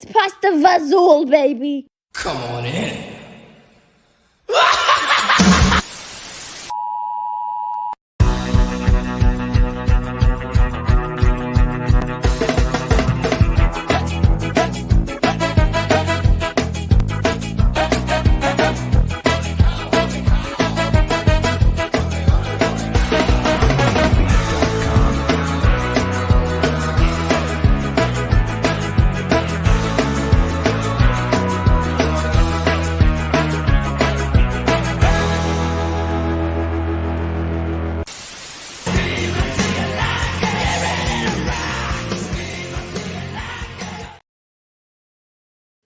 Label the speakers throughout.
Speaker 1: It's pasta vazul, baby.
Speaker 2: Come on in.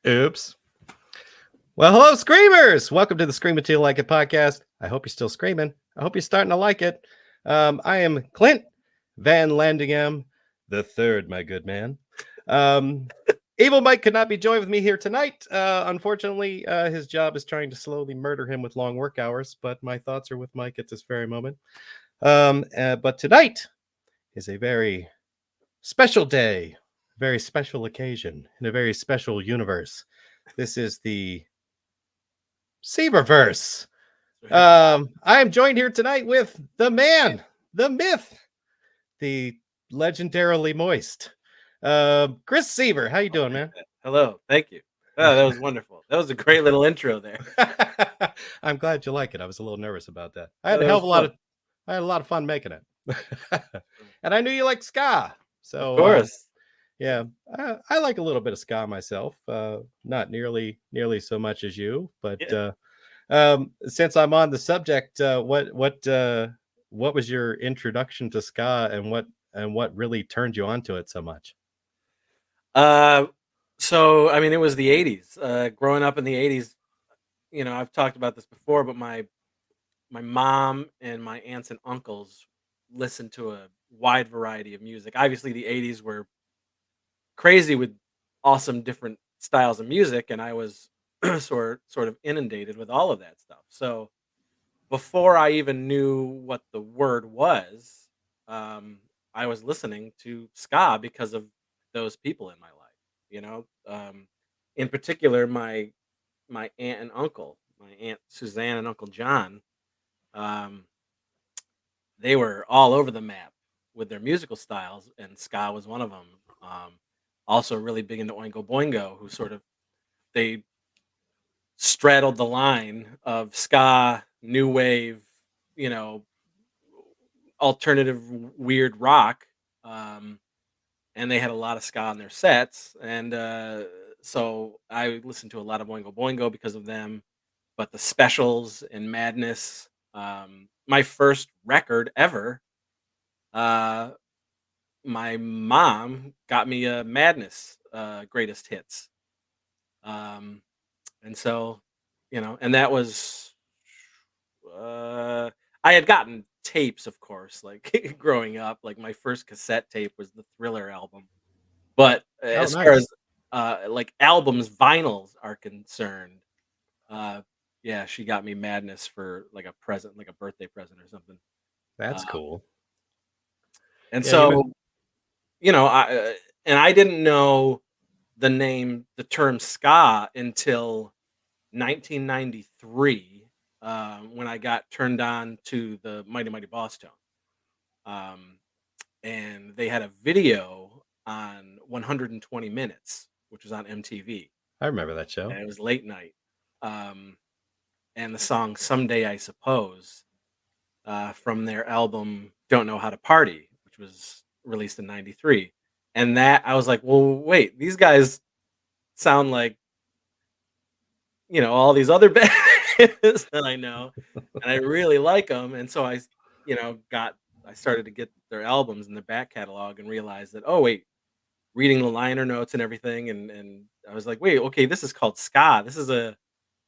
Speaker 3: Oops. Well, hello, Screamers! Welcome to the Scream Until You Like It podcast. I hope you're still screaming. I hope you're starting to like it. I am Clint Van Landingham the third, my good man. Evil Mike could not be joined with me here tonight. Unfortunately, his job is trying to slowly murder him with long work hours, but my thoughts are with Mike at this very moment. But tonight is a very special day, very special occasion, in a very special universe. This is the Seaververse. I am joined here tonight with the man, the myth, the legendarily moist, Chris Seaver. How you doing, man?
Speaker 4: Hello, thank you. Oh, that was wonderful. That was a great little intro there.
Speaker 3: I'm glad you like it. I was a little nervous about that. I had
Speaker 4: That
Speaker 3: a hell
Speaker 4: was
Speaker 3: of a lot
Speaker 4: fun.
Speaker 3: I had a lot of fun making it. And I knew you liked ska. So
Speaker 4: Of course.
Speaker 3: yeah, I like a little bit of ska myself. Not nearly so much as you, but
Speaker 4: Yeah.
Speaker 3: since I'm on the subject, what was your introduction to ska, and what really turned you onto it so much?
Speaker 4: So I mean, it was the '80s. Growing up in the '80s, I've talked about this before, but my mom and my aunts and uncles listened to a wide variety of music. Obviously, the '80s were crazy with awesome different styles of music, and I was sort of inundated with all of that stuff. So before I even knew what the word was, um, I was listening to ska because of those people in my life. You know, in particular, my aunt and uncle, my aunt Suzanne and Uncle John. Um, they were all over the map with their musical styles, and ska was one of them. Also, really big into Oingo Boingo, who sort of they straddled the line of ska, new wave, you know, alternative weird rock, um, and they had a lot of ska on their sets, and so I listened to a lot of Boingo Boingo because of them. But the Specials and Madness, my first record ever, uh, my mom got me a Madness greatest hits, um, and so and that was Uh, I had gotten tapes, of course, like growing up. Like my first cassette tape was the Thriller album. But
Speaker 3: Oh,
Speaker 4: as far
Speaker 3: nice.
Speaker 4: as like albums, vinyls are concerned, uh, yeah, she got me Madness for like a present, like a birthday present or something.
Speaker 3: That's
Speaker 4: Uh,
Speaker 3: cool.
Speaker 4: and
Speaker 3: Yeah, you
Speaker 4: so I didn't know the term ska until 1993 when I got turned on to the Mighty Mighty Boss Tone. Um, and they had a video on 120 Minutes, which was on MTV,
Speaker 3: I remember that show.
Speaker 4: and it was late night. Um, and the song "Someday I Suppose" from their album "Don't Know How to Party," which was released in '93, and that I was like, "Well, wait, these guys sound like all these other bands that I know, and I really like them." And so I started to get their albums and their back catalog and realized that, oh wait, reading the liner notes and everything, and I was like, wait, okay, this is called ska.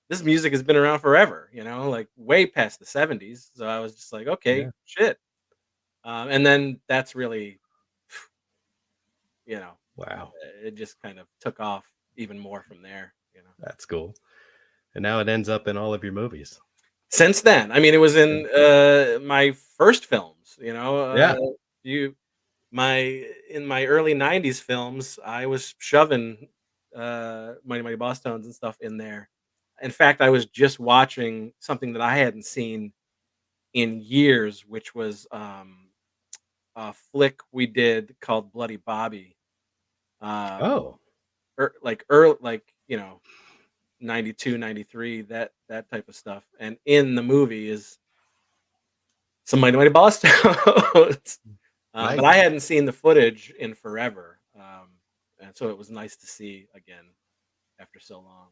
Speaker 4: This music has been around forever, like way past the '70s. So I was just like, okay,
Speaker 3: Yeah.
Speaker 4: shit. And then that's really, you know,
Speaker 3: Wow.
Speaker 4: it just kind of took off even more from there.
Speaker 3: That's cool. And now it ends up in all of your movies.
Speaker 4: Since then, I mean, it was
Speaker 3: Yeah.
Speaker 4: in my first films.
Speaker 3: Yeah.
Speaker 4: You my in my early '90s films, I was shoving Mighty Mighty Boss Tones and stuff in there. In fact, I was just watching something that I hadn't seen in years, which was a flick we did called Bloody Bobby. Um,
Speaker 3: Oh,
Speaker 4: like early, like 92, 93, that type of stuff. And in the movie is some Mighty Mighty Boss Tones. But I
Speaker 3: nice.
Speaker 4: hadn't seen the footage in forever, and so it was nice to see again after so long.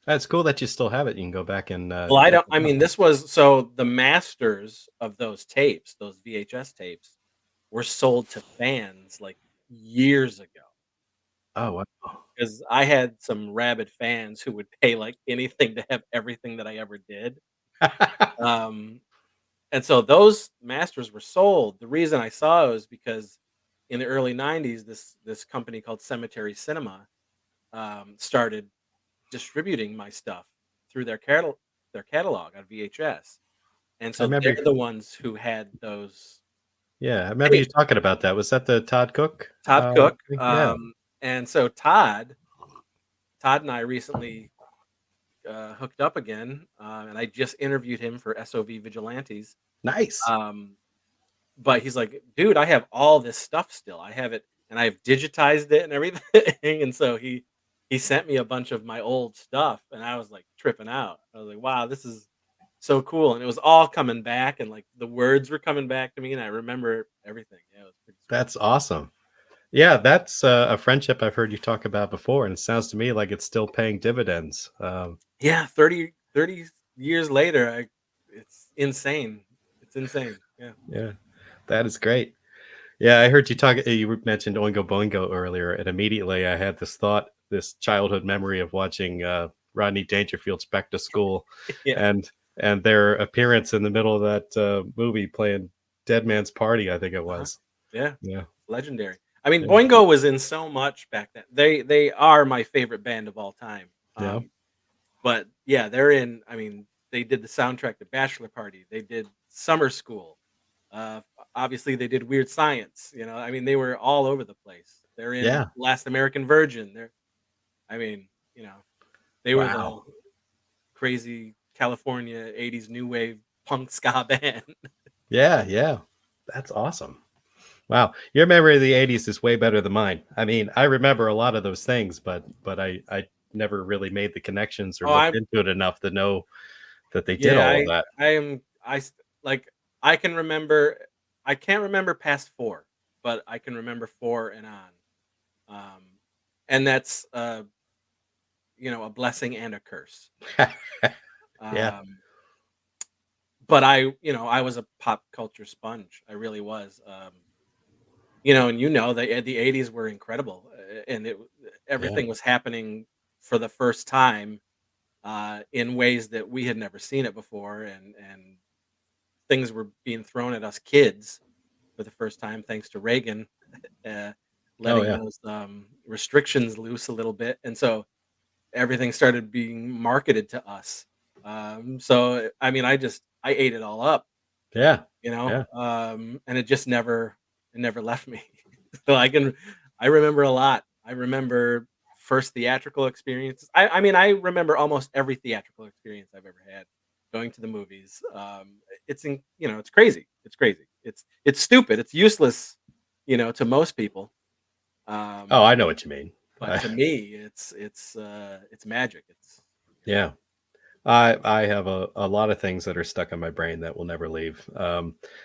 Speaker 3: That's cool that you still have it. You can go back and
Speaker 4: Well, I
Speaker 3: check
Speaker 4: don't.
Speaker 3: it
Speaker 4: I
Speaker 3: out.
Speaker 4: mean, this was so the masters of those tapes, those VHS tapes, were sold to fans like years ago.
Speaker 3: Oh, wow.
Speaker 4: Because I had some rabid fans who would pay like anything to have everything that I ever did. Um, and so those masters were sold. The reason I saw it was because in the early '90s, this company called Cemetery Cinema started distributing my stuff through their catalog on VHS, and
Speaker 3: I
Speaker 4: so they're
Speaker 3: remember.
Speaker 4: the ones who had those
Speaker 3: Yeah, I remember you
Speaker 4: tapes.
Speaker 3: talking about that. Was that the Todd Cook?
Speaker 4: Todd Cook,
Speaker 3: Thing? Yeah.
Speaker 4: and so Todd and I recently hooked up again, and I just interviewed him for SOV Vigilantes.
Speaker 3: Nice.
Speaker 4: Um, but he's like, dude, I have all this stuff still. I have it, and I've digitized it and everything. And so he sent me a bunch of my old stuff, and I was like tripping out. I was like, wow, this is so cool. And it was all coming back, and like the words were coming back to me, and I remember everything. Yeah, it was pretty sweet.
Speaker 3: That's awesome. Yeah, that's a friendship I've heard you talk about before, and it sounds to me like it's still paying dividends.
Speaker 4: Yeah, 30 years later, it's insane. It's insane. Yeah.
Speaker 3: Yeah, that is great. Yeah, I heard you talk. You mentioned Oingo Boingo earlier, and immediately I had this thought, this childhood memory of watching Rodney Dangerfield's Back to School,
Speaker 4: Yeah.
Speaker 3: and their appearance in the middle of that movie playing Dead Man's Party. I think it
Speaker 4: Uh-huh.
Speaker 3: was.
Speaker 4: Yeah.
Speaker 3: Yeah,
Speaker 4: Legendary. I mean,
Speaker 3: yeah,
Speaker 4: Boingo was in so much back then. They are my favorite band of all time.
Speaker 3: yeah.
Speaker 4: But yeah, they're in. I mean, they did the soundtrack to Bachelor Party. They did Summer School. Uh, Obviously, they did Weird Science. I mean, they were all over the place. They're in
Speaker 3: Yeah.
Speaker 4: Last American Virgin. I mean, they were the
Speaker 3: Wow.
Speaker 4: crazy California '80s new wave punk ska band.
Speaker 3: Yeah, yeah. That's awesome. Wow, your memory of the '80s is way better than mine. I mean, I remember a lot of those things, but I never really made the connections or
Speaker 4: Oh,
Speaker 3: looked into it enough to know that they did
Speaker 4: yeah,
Speaker 3: all of that.
Speaker 4: I am. Like I can remember. I can't remember past four, but I can remember four and on. Um, and that's a blessing and a curse.
Speaker 3: Yeah,
Speaker 4: Um, but I was a pop culture sponge. I really was. And the '80s were incredible, and
Speaker 3: yeah,
Speaker 4: everything was happening for the first time in ways that we had never seen it before, and things were being thrown at us kids for the first time, thanks to Reagan uh,
Speaker 3: oh
Speaker 4: letting
Speaker 3: yeah,
Speaker 4: those restrictions loose a little bit, and so everything started being marketed to us. So I mean, I ate it all up,
Speaker 3: yeah, yeah,
Speaker 4: and it never left me. So I remember a lot. I remember first theatrical experiences. I mean, I remember almost every theatrical experience I've ever had. Going to the movies. It's crazy. It's crazy. It's stupid. It's useless, to most people.
Speaker 3: oh,
Speaker 4: Um,
Speaker 3: I know what you mean.
Speaker 4: but to me, it's magic. It's
Speaker 3: Yeah, I have a lot of things that are stuck in my brain that will never leave.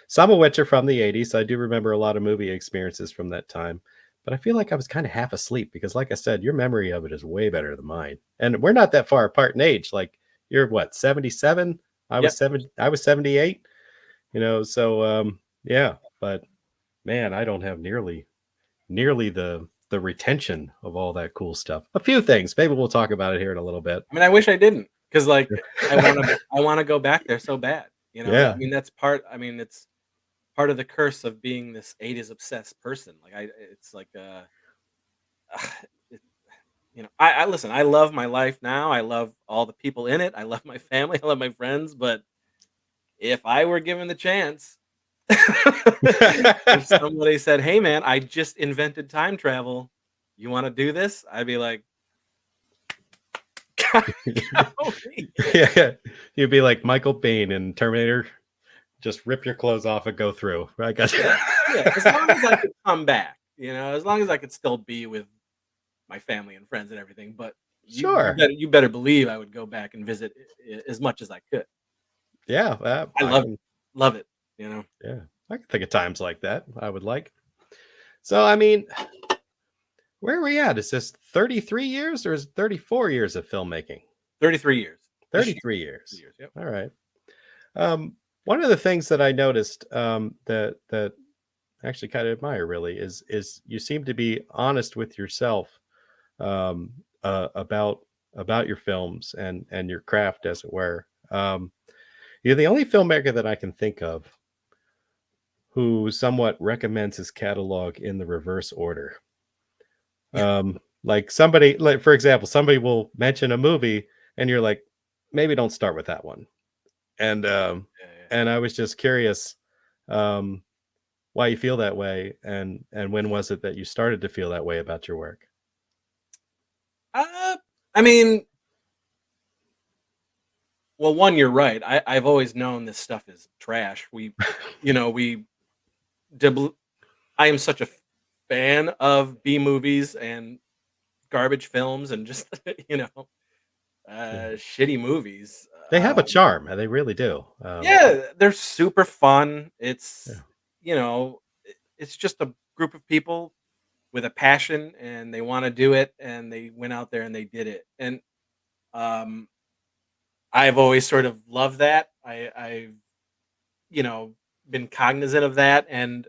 Speaker 3: Some of which are from the '80s. I do remember a lot of movie experiences from that time, but I feel like I was kind of half asleep because, like I said, your memory of it is way better than mine. And we're not that far apart in age. Like you're what, 77? I
Speaker 4: Yep.
Speaker 3: was 70. I was 78. So yeah. But man, I don't have nearly the retention of all that cool stuff. A few things. Maybe we'll talk about it here in a little bit.
Speaker 4: I mean, I wish I didn't, because like I wanna go back there so bad. I
Speaker 3: Yeah.
Speaker 4: mean, that's part. I mean, it's part of the curse of being this '80s obsessed person. Like it's like it, I listen. I love my life now. I love all the people in it. I love my family. I love my friends. But if I were given the chance, if somebody said, "Hey, man, I just invented time travel. You want to do this?" I'd be like, Golly.
Speaker 3: Yeah, you'd be like Michael Biehn in Terminator. Just rip your clothes off and go through. I got you.
Speaker 4: Yeah, yeah, as long as I could come back, as long as I could still be with my family and friends and everything, but
Speaker 3: Sure.
Speaker 4: you better believe I would go back and visit as much as I could.
Speaker 3: Yeah,
Speaker 4: I
Speaker 3: I
Speaker 4: love
Speaker 3: can.
Speaker 4: love it, you know?
Speaker 3: Yeah, I can think of times like that. I would like. So, I mean, where are we at? Is this 33 years or is it 34 years of filmmaking?
Speaker 4: 33 years this year.
Speaker 3: 33 years.
Speaker 4: Years, yep.
Speaker 3: All right. One of the things that I noticed that I actually kind of admire really is you seem to be honest with yourself um, about your films and your craft, as it were. You're the only filmmaker that I can think of who somewhat recommends his catalog in the reverse order. Like somebody, like for example, somebody will mention a movie, and you're like, maybe don't start with that one. And
Speaker 4: Yeah, yeah.
Speaker 3: and I was just curious um, why you feel that way, and when was it that you started to feel that way about your work?
Speaker 4: I mean, well, one, you're right. I've always known this stuff is trash. We dibl I am such a fan of B movies and garbage films and just, you know,
Speaker 3: Yeah.
Speaker 4: shitty movies.
Speaker 3: They have a charm, and they really do.
Speaker 4: Yeah, they're super fun.
Speaker 3: Yeah,
Speaker 4: It's just a group of people with a passion and they want to do it and they went out there and they did it. And um I've always sort of loved that. I've, you know, been cognizant of that and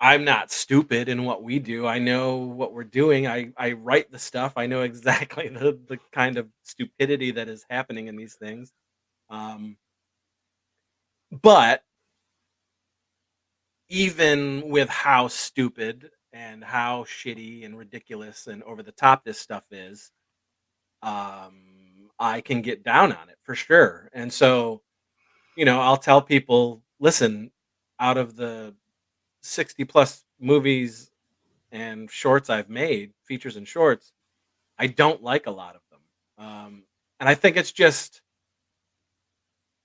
Speaker 4: I'm not stupid in what we do. I know what we're doing. I write the stuff. I know exactly the kind of stupidity that is happening in these things. Um but even with how stupid and how shitty and ridiculous and over the top this stuff is, I can get down on it for sure. And so, I'll tell people, listen, out of the 60 plus movies and shorts I've made, features and shorts, I don't like a lot of them. And I think it's just,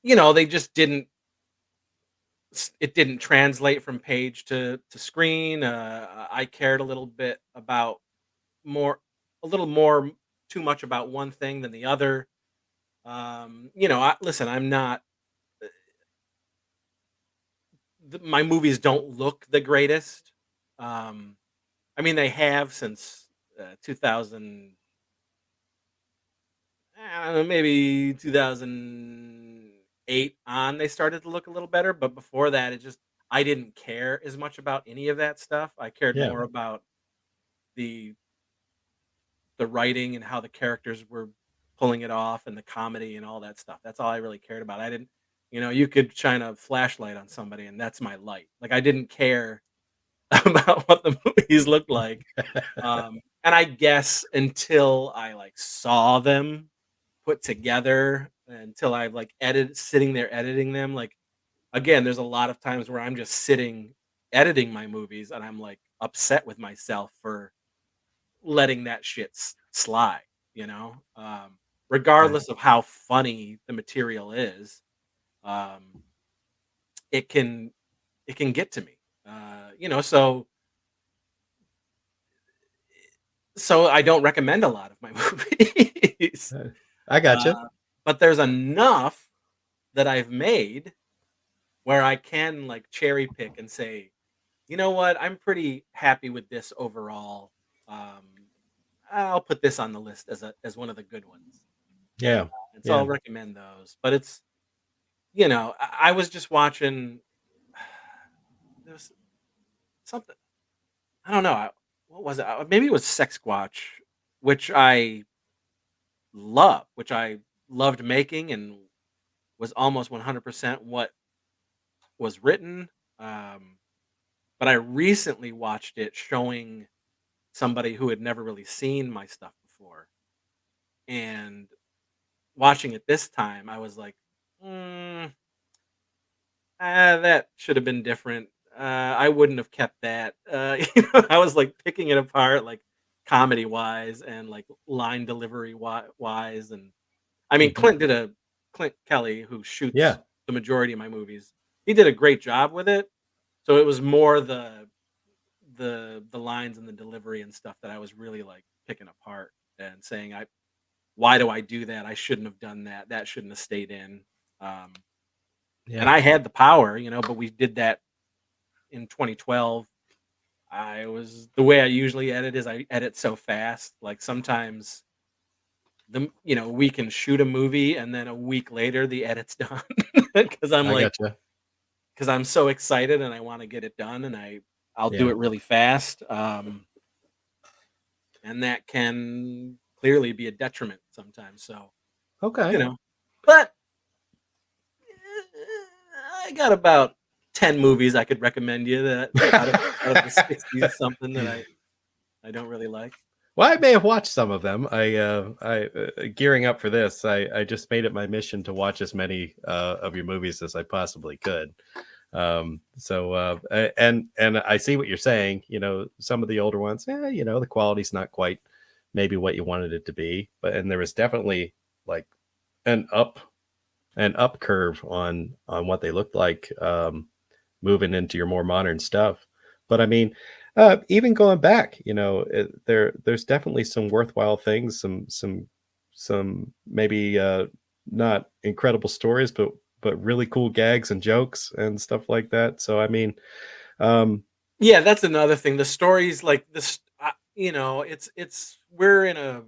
Speaker 4: they just it didn't translate from page to screen. I cared a little bit about more, a little more, too much about one thing than the other. Listen, I'm not. My movies don't look the greatest. Um, I mean, they have since 2000. I don't know, maybe 2008 on. They started to look a little better, but before that, I didn't care as much about any of that stuff. I cared
Speaker 3: yeah,
Speaker 4: more about the the writing and how the characters were pulling it off and the comedy and all that stuff. That's all I really cared about. I didn't, you could shine a flashlight on somebody and that's my light. Like I didn't care about what the movies looked like. And I guess until I like saw them put together, until I've like sitting there editing them, like again, there's a lot of times where I'm just sitting editing my movies and I'm like upset with myself for letting that shit slide, you know?
Speaker 3: right.
Speaker 4: Regardless of how funny the material is, um, it can it can get to me. So I don't recommend a lot of my movies.
Speaker 3: Uh, I got you.
Speaker 4: Uh, but there's enough that I've made where I can like cherry pick and say, you know what, I'm pretty happy with this overall. Um, I'll put this on the list as one of the good ones.
Speaker 3: Yeah,
Speaker 4: And so
Speaker 3: yeah.
Speaker 4: I'll recommend those. But I was just watching there was something, I don't know, what was it? Maybe it was Sex Squatch, which which I loved making and was almost 100% what was written. Um, but I recently watched it showing somebody who had never really seen my stuff before. And watching it this time, I was like, mm, that should have been different. I wouldn't have kept that. I was like picking it apart. Like, comedy wise and like line delivery wise. And I mean,
Speaker 3: Mhm.
Speaker 4: Clint Kelly, who shoots
Speaker 3: Yeah.
Speaker 4: the majority of my movies, he did a great job with it. So it was more the lines and the delivery and stuff that I was really like picking apart and saying, why do I do that? I shouldn't have done that. That shouldn't have stayed in. Um, and
Speaker 3: Yeah.
Speaker 4: I had the power, but we did that in 2012. I was the way I usually edit is I edit so fast. Like sometimes we can shoot a movie and then a week later the edit's done because I'm
Speaker 3: I
Speaker 4: like
Speaker 3: gotcha.
Speaker 4: because I'm so excited and I want to get it done and I'll do
Speaker 3: Yeah.
Speaker 4: it really fast. And that can clearly be a detriment sometimes. So, you
Speaker 3: Okay.
Speaker 4: know, but I got about 10 movies I could recommend you that out of the 60 something that I don't really like.
Speaker 3: Well, I may have watched some of them. Gearing up for this, I just made it my mission to watch as many of your movies as I possibly could. And I see what you're saying. Some of the older ones, the quality's not quite maybe what you wanted it to be, and there was definitely like an up curve on what they looked like, moving into your more modern stuff. But I mean, even going back, there's definitely some worthwhile things, some maybe not incredible stories, but really cool gags and jokes and stuff like that. So I mean, um,
Speaker 4: Yeah, that's another thing. The stories like this, it's we're in a.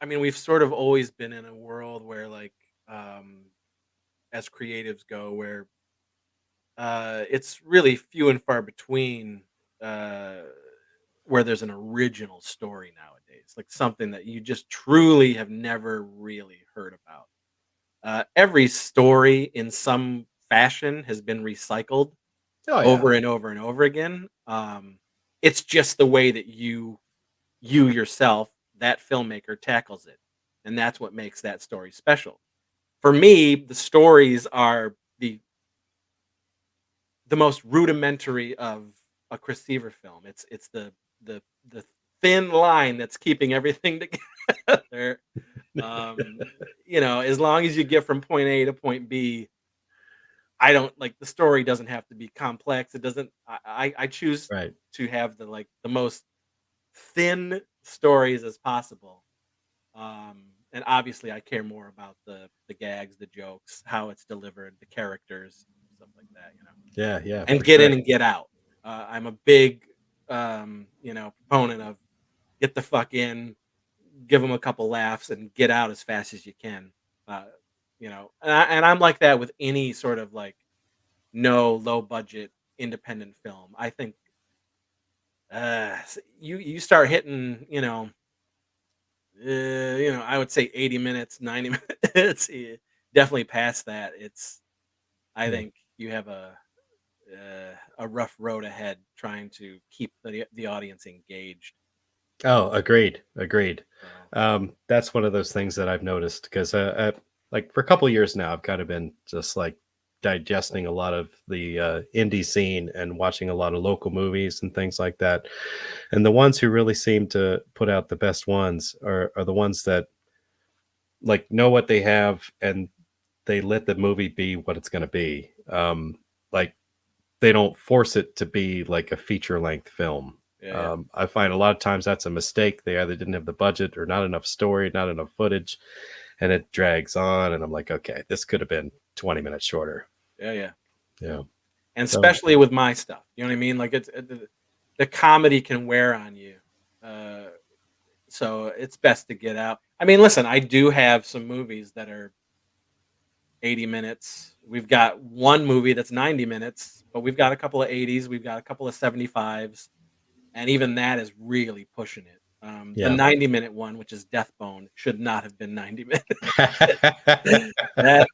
Speaker 4: I mean, we've sort of always been in a world where like, as creatives go, where it's really few and far between uh, where there's an original story nowadays, like something that you just truly have never really heard about. Every story in some fashion has been recycled
Speaker 3: oh yeah,
Speaker 4: over and over and over again. It's just the way that you yourself, that filmmaker, tackles it, and that's what makes that story special. For me, the stories are the most rudimentary of a Chris Seaver film. It's the thin line that's keeping everything together. As long as you get from point A to point B, I don't like the story doesn't have to be complex. It doesn't. I choose
Speaker 3: right,
Speaker 4: to have the most thin stories as possible. And obviously, I care more about the gags, the jokes, how it's delivered, the characters, stuff like that.
Speaker 3: yeah, yeah,
Speaker 4: And
Speaker 3: for
Speaker 4: get in
Speaker 3: sure,
Speaker 4: and get out. I'm a big, proponent of get the fuck in, give them a couple laughs, and get out as fast as you can. Uh, and I'm like that with any sort of like no low budget independent film. I think you start hitting, I would say 80 minutes, 90 minutes, definitely past that. I
Speaker 3: yeah.
Speaker 4: think you have a rough road ahead trying to keep the audience engaged.
Speaker 3: Oh, agreed.
Speaker 4: So
Speaker 3: That's one of those things that I've noticed because, like for a couple of years now, I've kind of been just like digesting a lot of the indie scene and watching a lot of local movies and things like that. And the ones who really seem to put out the best ones are the ones that like know what they have and they let the movie be what it's going to be. Like they don't force it to be like a feature length film.
Speaker 4: yeah,
Speaker 3: I find a lot of times that's a mistake. They either didn't have the budget or not enough story, not enough footage, and it drags on. And I'm like, okay, this could have been 20 minutes shorter.
Speaker 4: yeah, yeah.
Speaker 3: Yeah.
Speaker 4: And
Speaker 3: So,
Speaker 4: especially with my stuff, you know what I mean? Like the comedy can wear on you, uh, so it's best to get out. I mean, listen, I do have some movies that are 80 minutes. We've got one movie that's 90 minutes, but we've got a couple of 80s, we've got a couple of 75s, and even that is really pushing it. The
Speaker 3: yeah.
Speaker 4: 90-minute one, which is Deathbone, should not have been 90 minutes. That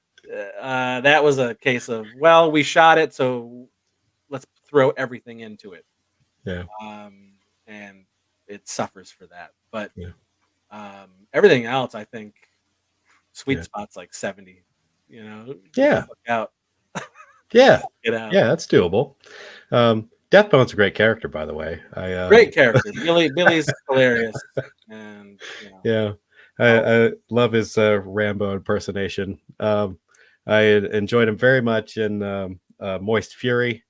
Speaker 4: that was a case of, well, we shot it, so let's throw everything into it.
Speaker 3: yeah.
Speaker 4: And it suffers for that. But
Speaker 3: Yeah.
Speaker 4: everything else, I think, sweet
Speaker 3: Yeah.
Speaker 4: spot's like 70. Get the
Speaker 3: Yeah.
Speaker 4: fuck out.
Speaker 3: Yeah.
Speaker 4: Get out.
Speaker 3: Yeah. That's doable. Deathbone's a great character, by the way.
Speaker 4: Great character. Billy's hilarious, and
Speaker 3: yeah, I love his Rambo impersonation. I enjoyed him very much in Moist Fury.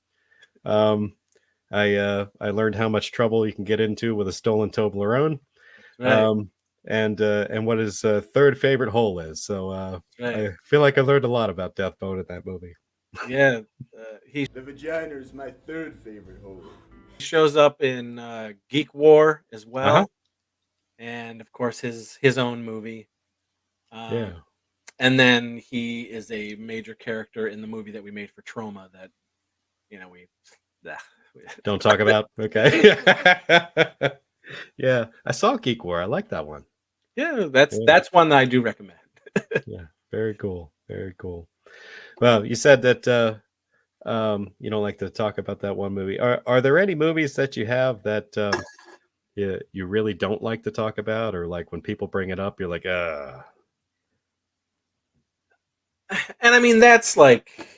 Speaker 3: I learned how much trouble you can get into with a stolen Toblerone.
Speaker 4: right.
Speaker 3: And what his third favorite hole is. So
Speaker 4: Right.
Speaker 3: I feel like I learned a lot about Deathbone in that movie.
Speaker 4: Yeah, he
Speaker 2: The vagina is my third favorite hole.
Speaker 4: shows up in Geek War as well,
Speaker 3: Uh-huh.
Speaker 4: and of course his own movie.
Speaker 3: Yeah.
Speaker 4: And then he is a major character in the movie that we made for Trauma that we
Speaker 3: Don't talk about. Okay. Yeah, I saw Geek War. I like that one.
Speaker 4: yeah,
Speaker 3: Yeah.
Speaker 4: that's one that I do recommend.
Speaker 3: Yeah, very cool. Very cool. Well, you said that you don't like to talk about that one movie. Are there any movies that you have that you really don't like to talk about, or like when people bring it up, you're like,
Speaker 4: And I mean that's like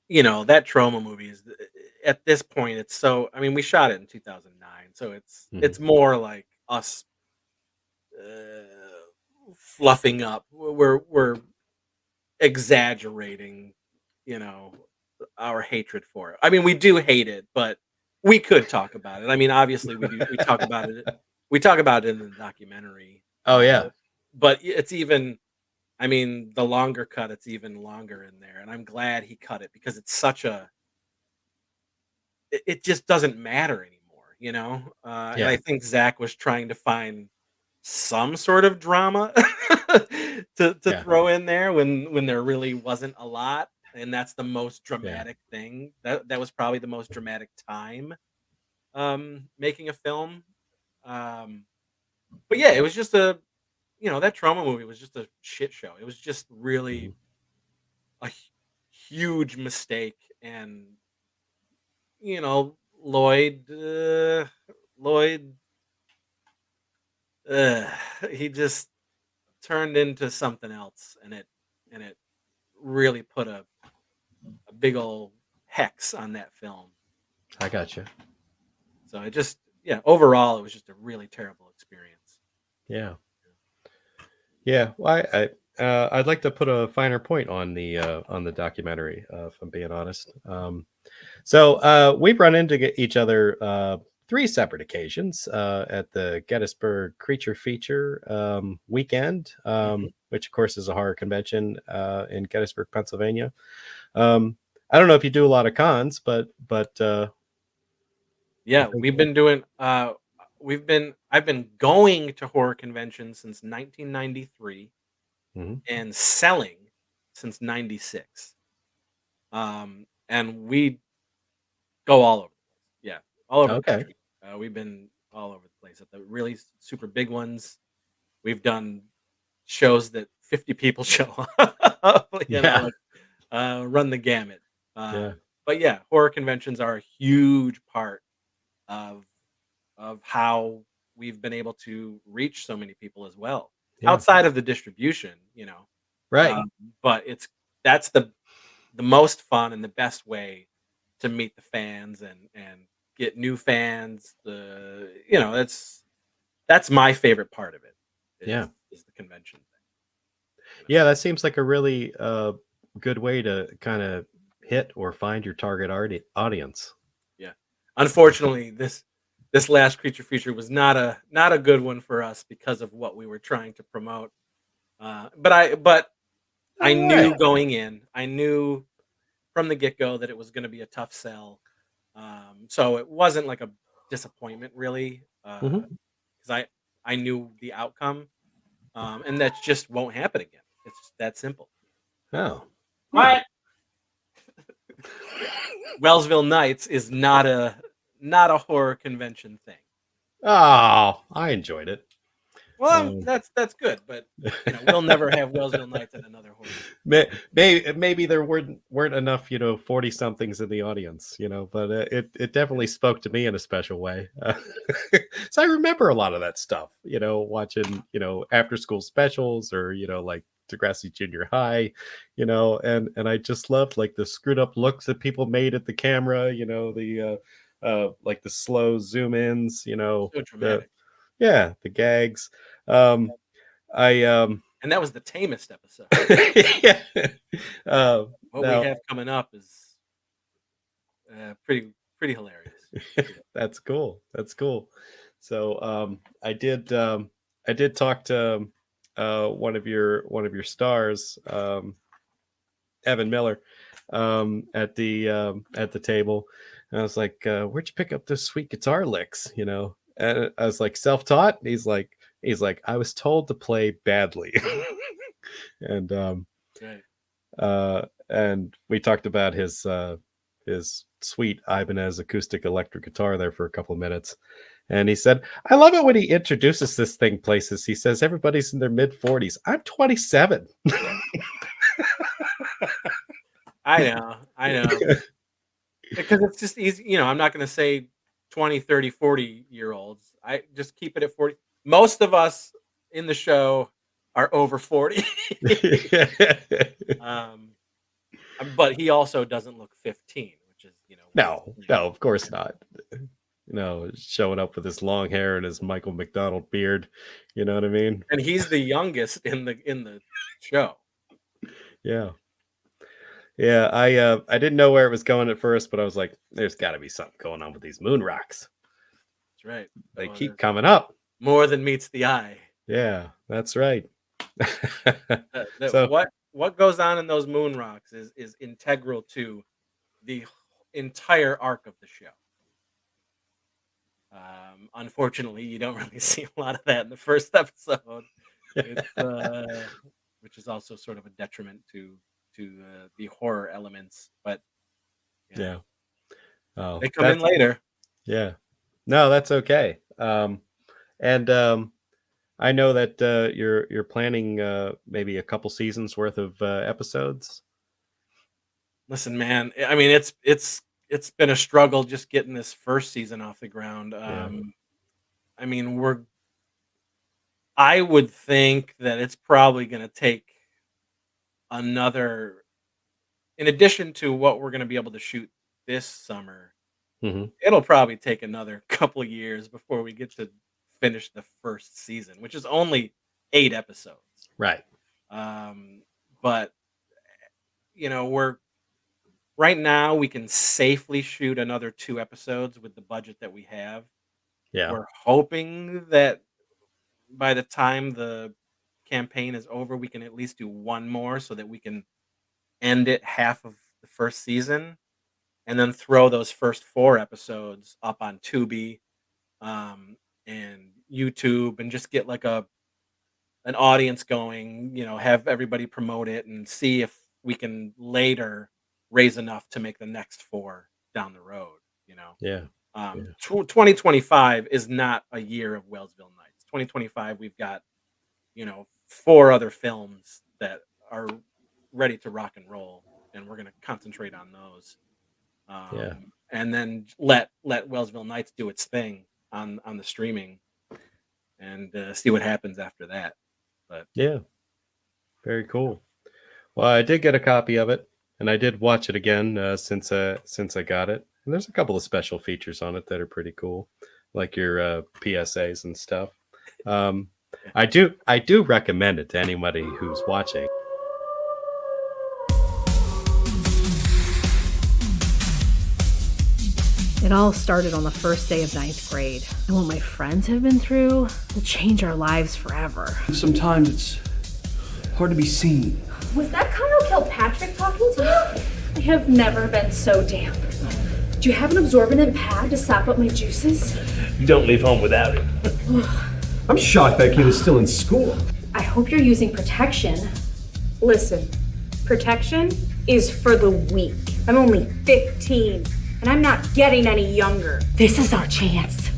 Speaker 4: that Trauma movie is at this point it's so I mean we shot it in 2009, so it's more like us fluffing up. We're exaggerating, our hatred for it. I mean, we do hate it, but we could talk about it. I mean, obviously we do. We talk about it. We talk about it in the documentary.
Speaker 3: oh yeah,
Speaker 4: But it's even. I mean, the longer cut, it's even longer in there, and I'm glad he cut it because it's such a. It just doesn't matter anymore. And
Speaker 3: yeah,
Speaker 4: I think Zach was trying to find some sort of drama to
Speaker 3: yeah,
Speaker 4: throw in there when there really wasn't a lot, and that's the most
Speaker 3: yeah,
Speaker 4: dramatic thing. That was probably the most dramatic time making a film. Um but yeah, it was just that Trauma movie was just a shit show. It was just really
Speaker 3: mhm.
Speaker 4: a huge mistake, and Lloyd uh, he just turned into something else, and it really put a big old hex on that film.
Speaker 3: I got you.
Speaker 4: So it just overall it was just a really terrible experience.
Speaker 3: Yeah, yeah. Well, I'd like to put a finer point on the documentary, if I'm being honest. So we've run into each other three separate occasions at the Gettysburg Creature Feature weekend,
Speaker 4: Mhm.
Speaker 3: which of course is a horror convention in Gettysburg, Pennsylvania. I don't know if you do a lot of cons, but I
Speaker 4: Yeah,
Speaker 3: think
Speaker 4: I've been going to horror conventions since 1993
Speaker 3: mhm.
Speaker 4: and selling since 96. And we go all over the place. Yeah, all over the
Speaker 3: Okay,
Speaker 4: country. We've been all over the place at the really super big ones. We've done shows that 50 people show up,
Speaker 3: yeah,
Speaker 4: like run the gamut.
Speaker 3: yeah,
Speaker 4: But yeah, horror conventions are a huge part of how we've been able to reach so many people as well,
Speaker 3: yeah,
Speaker 4: outside of the distribution.
Speaker 3: right,
Speaker 4: Um, but that's the most fun and the best way to meet the fans and get new fans. That's my favorite part of it
Speaker 3: yeah,
Speaker 4: is the convention thing.
Speaker 3: yeah. That seems like a really good way to kind of hit or find your target audience.
Speaker 4: Yeah. Unfortunately, this last creature feature was not a good one for us because of what we were trying to promote. But I
Speaker 3: All right.
Speaker 4: knew going in, I knew from the get go that it was going to be a tough sell. So it wasn't like a disappointment really,
Speaker 3: Hmm.
Speaker 4: because I knew the outcome, and that just won't happen again. It's just that simple.
Speaker 3: Oh, huh.
Speaker 4: What? Wellsville Nights is not a horror convention thing.
Speaker 3: Oh, I enjoyed it.
Speaker 4: Well,
Speaker 3: Um,
Speaker 4: that's good, but we'll never have Wellsville Nights at another horror.
Speaker 3: maybe there weren't enough 40 somethings in the audience, but it definitely spoke to me in a special way. So I remember a lot of that stuff, watching after school specials, or like Degrassi Junior High, and I just loved like the screwed up looks that people made at the camera, the like the slow zoom ins,
Speaker 4: So dramatic.
Speaker 3: the gags.
Speaker 4: And that was the tamest episode.
Speaker 3: Yeah.
Speaker 4: What we have coming up is pretty hilarious.
Speaker 3: That's cool. So I did talk to one of your stars, Evan Miller, at the table, and I was like, "Where'd you pick up those sweet guitar licks?" And I was like, "Self-taught." He's like, "I was told to play badly," and
Speaker 4: Right.
Speaker 3: and we talked about his sweet Ibanez acoustic electric guitar there for a couple of minutes. And he said, I love it when he introduces this thing places. He says, everybody's in their mid-40s. I'm 27.
Speaker 4: I know. Because it's just easy. I'm not going to say 20, 30, 40-year-olds. I just keep it at 40. Most of us in the show are over 40. But he also doesn't look 15, which is,
Speaker 3: No, of course not. Showing up with his long hair and his Michael McDonald beard. You know what I mean?
Speaker 4: And he's the youngest in the show.
Speaker 3: Yeah. Yeah, I didn't know where it was going at first, but I was like, there's got to be something going on with these moon rocks.
Speaker 4: That's right.
Speaker 3: They keep coming up.
Speaker 4: More than meets the eye.
Speaker 3: Yeah, that's right.
Speaker 4: So what goes on in those moon rocks is integral to the entire arc of the show. Unfortunately, you don't really see a lot of that in the first episode, which is also sort of a detriment to the horror elements. But
Speaker 3: yeah. Oh,
Speaker 4: they come in later.
Speaker 3: Yeah. No, that's okay. And I know that you're planning maybe a couple seasons worth of episodes.
Speaker 4: Listen, man. I mean, it's been a struggle just getting this first season off the ground. I mean, I would think that it's probably going to take another, in addition to what we're going to be able to shoot this summer, it'll probably take another couple of years before we get to finish the first season, which is only 8 episodes.
Speaker 3: Right.
Speaker 4: But right now we can safely shoot another 2 episodes with the budget that we have.
Speaker 3: Yeah.
Speaker 4: We're hoping that by the time the campaign is over, we can at least do 1 more so that we can end it half of the first season and then throw those first 4 episodes up on Tubi and YouTube and just get like an audience going, have everybody promote it and see if we can later raise enough to make the next 4 down the road,
Speaker 3: Yeah.
Speaker 4: 2025 is not a year of Wellsville Nights. 2025, we've got, 4 other films that are ready to rock and roll, and we're going to concentrate on those. And then let Wellsville Nights do its thing on the streaming and see what happens after that. But
Speaker 3: yeah, very cool. Well, I did get a copy of it, and I did watch it again since I got it. And there's a couple of special features on it that are pretty cool, like your PSAs and stuff. I do recommend it to anybody who's watching.
Speaker 5: It all started on the first day of 9th grade. And what my friends have been through will change our lives forever.
Speaker 6: Sometimes it's hard to be seen.
Speaker 7: Was that Kyle Kilpatrick talking to you?
Speaker 5: I have never been so damp.
Speaker 7: Do you have an absorbent pad to sop up my juices?
Speaker 6: You don't leave home without it. I'm shocked that kid is still in school.
Speaker 7: I hope you're using protection.
Speaker 8: Listen, protection is for the weak. I'm only 15, and I'm not getting any younger.
Speaker 9: This is our chance.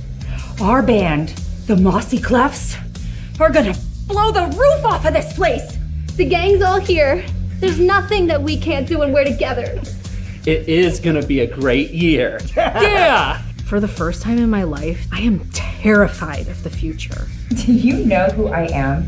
Speaker 9: Our band, the Mossy Clefs, are gonna blow the roof off of this place.
Speaker 1: The gang's all here. There's nothing that we can't do when we're together.
Speaker 10: It is gonna be a great year. Yeah!
Speaker 5: For the first time in my life, I am terrified of the future.
Speaker 11: Do you know who I am?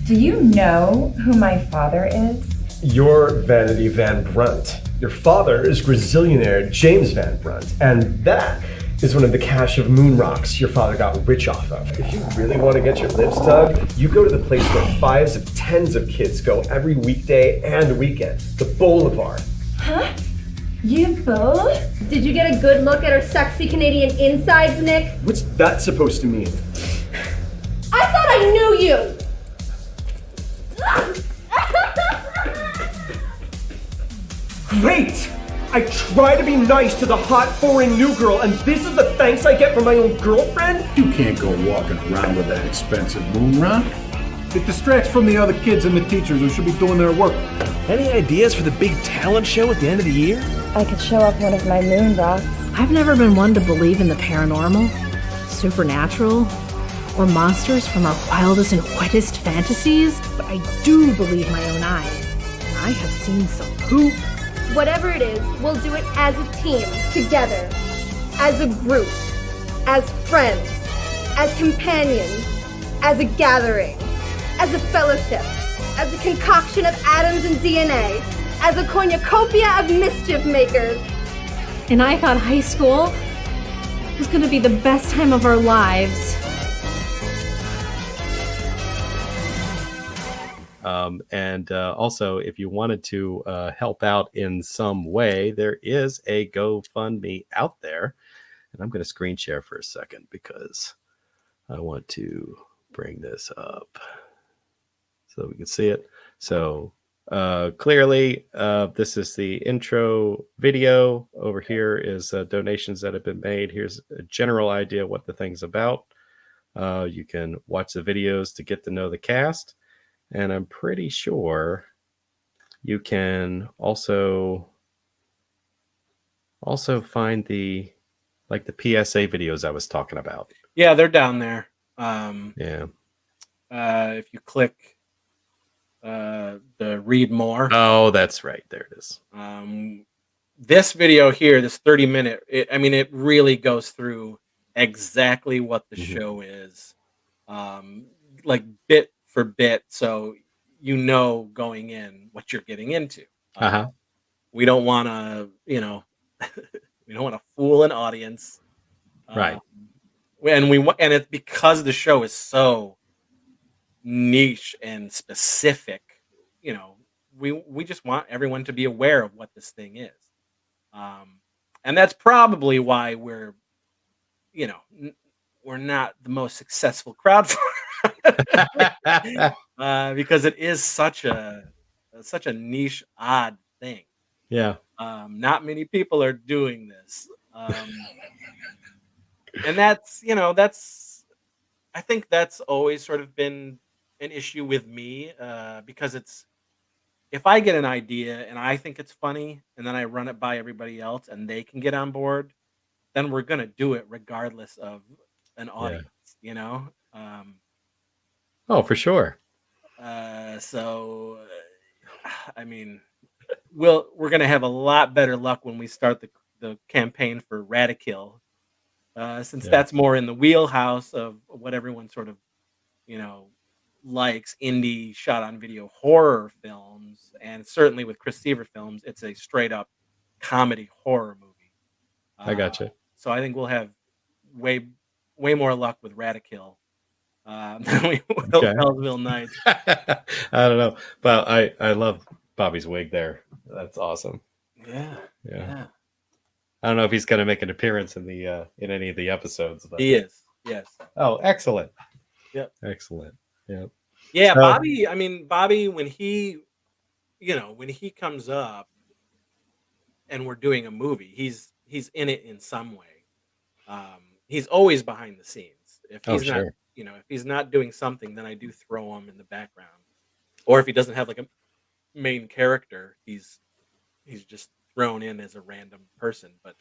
Speaker 11: Do you know who my father is?
Speaker 6: You're Vanity Van Brunt. Your father is Brazilianaire James Van Brunt, and that is one of the cache of moon rocks your father got rich off of. If you really want to get your lips tugged, you go to the place where 5s of 10s of kids go every weekday and weekend, the Boulevard.
Speaker 1: Huh? You both? Did you get a good look at her sexy Canadian insides, Nick?
Speaker 6: What's that supposed to mean?
Speaker 1: I thought I knew you!
Speaker 6: Great! I try to be nice to the hot foreign new girl, and this is the thanks I get from my own girlfriend?
Speaker 12: You can't go walking around with that expensive moon rock. It distracts from the other kids and the teachers who should be doing their work.
Speaker 13: Any ideas for the big talent show at the end of the year?
Speaker 11: I could show up one of my moon rocks.
Speaker 5: I've never been one to believe in the paranormal, supernatural, or monsters from our wildest and wettest fantasies, but I do believe my own eyes. I have seen some poop.
Speaker 1: Whatever it is, we'll do it as a team, together, as a group, as friends, as companions, as a gathering, as a fellowship, as a concoction of atoms and DNA, as a cornucopia of mischief makers.
Speaker 5: And I thought high school was going to be the best time of our lives.
Speaker 3: And also, if you wanted to help out in some way, there is a GoFundMe out there. And I'm going to screen share for a second because I want to bring this up so we can see it. So clearly, this is the intro video. Over here is donations that have been made. Here's a general idea what the thing's about. You can watch the videos to get to know the cast. And I'm pretty sure you can also find the PSA videos I was talking about.
Speaker 4: Yeah, they're down there.
Speaker 3: Yeah.
Speaker 4: If you click the read more.
Speaker 3: Oh, that's right. There it is.
Speaker 4: This video here, this 30-minute, it really goes through exactly what the show is, like bit for bit, so you know going in what you're getting into. We don't want to, we don't want to fool an audience,
Speaker 3: right?
Speaker 4: And it's because the show is so niche and specific. We just want everyone to be aware of what this thing is, and that's probably why we're not the most successful crowd because it is such a niche, odd thing.
Speaker 3: Yeah.
Speaker 4: Not many people are doing this. And that's I think that's always sort of been an issue with me, because if I get an idea and I think it's funny and then I run it by everybody else and they can get on board, then we're going to do it regardless of an audience,
Speaker 3: Oh, for sure.
Speaker 4: So, we're going to have a lot better luck when we start the campaign for Radikill, since that's more in the wheelhouse of what everyone sort of, likes, indie shot on video horror films. And certainly with Chris Seaver films, it's a straight up comedy horror movie.
Speaker 3: I gotcha.
Speaker 4: So I think we'll have way more luck with Radikill than we will Hellsville Nights.
Speaker 3: I don't know, but I love Bobby's wig there. That's awesome.
Speaker 4: Yeah.
Speaker 3: I don't know if he's going to make an appearance in the in any of the episodes, but
Speaker 4: he is. Yes.
Speaker 3: Oh, excellent.
Speaker 4: Yep.
Speaker 3: Excellent. Yep.
Speaker 4: Yeah, Bobby. Bobby, when he comes up and we're doing a movie, he's in it in some way. He's always behind the scenes. If he's not, if he's not doing something, then I do throw him in the background. Or if he doesn't have like a main character, he's just thrown in as a random person. But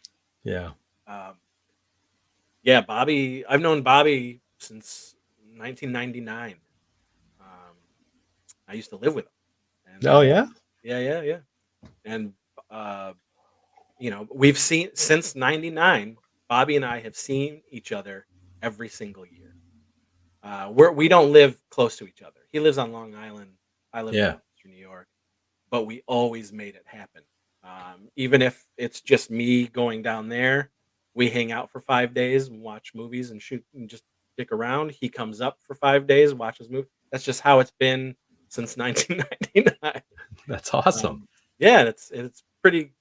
Speaker 4: Bobby. I've known Bobby since 1999. I used to live with him. And, yeah. And we've seen since '99. Bobby and I have seen each other every single year. We don't live close to each other. He lives on Long Island. I live in New York. But we always made it happen. Even if it's just me going down there, We hang out for 5 days and watch movies and shoot and just stick around. He comes up for 5 days, watches movies. That's just how it's been since 1999.
Speaker 3: That's awesome.
Speaker 4: Yeah, it's pretty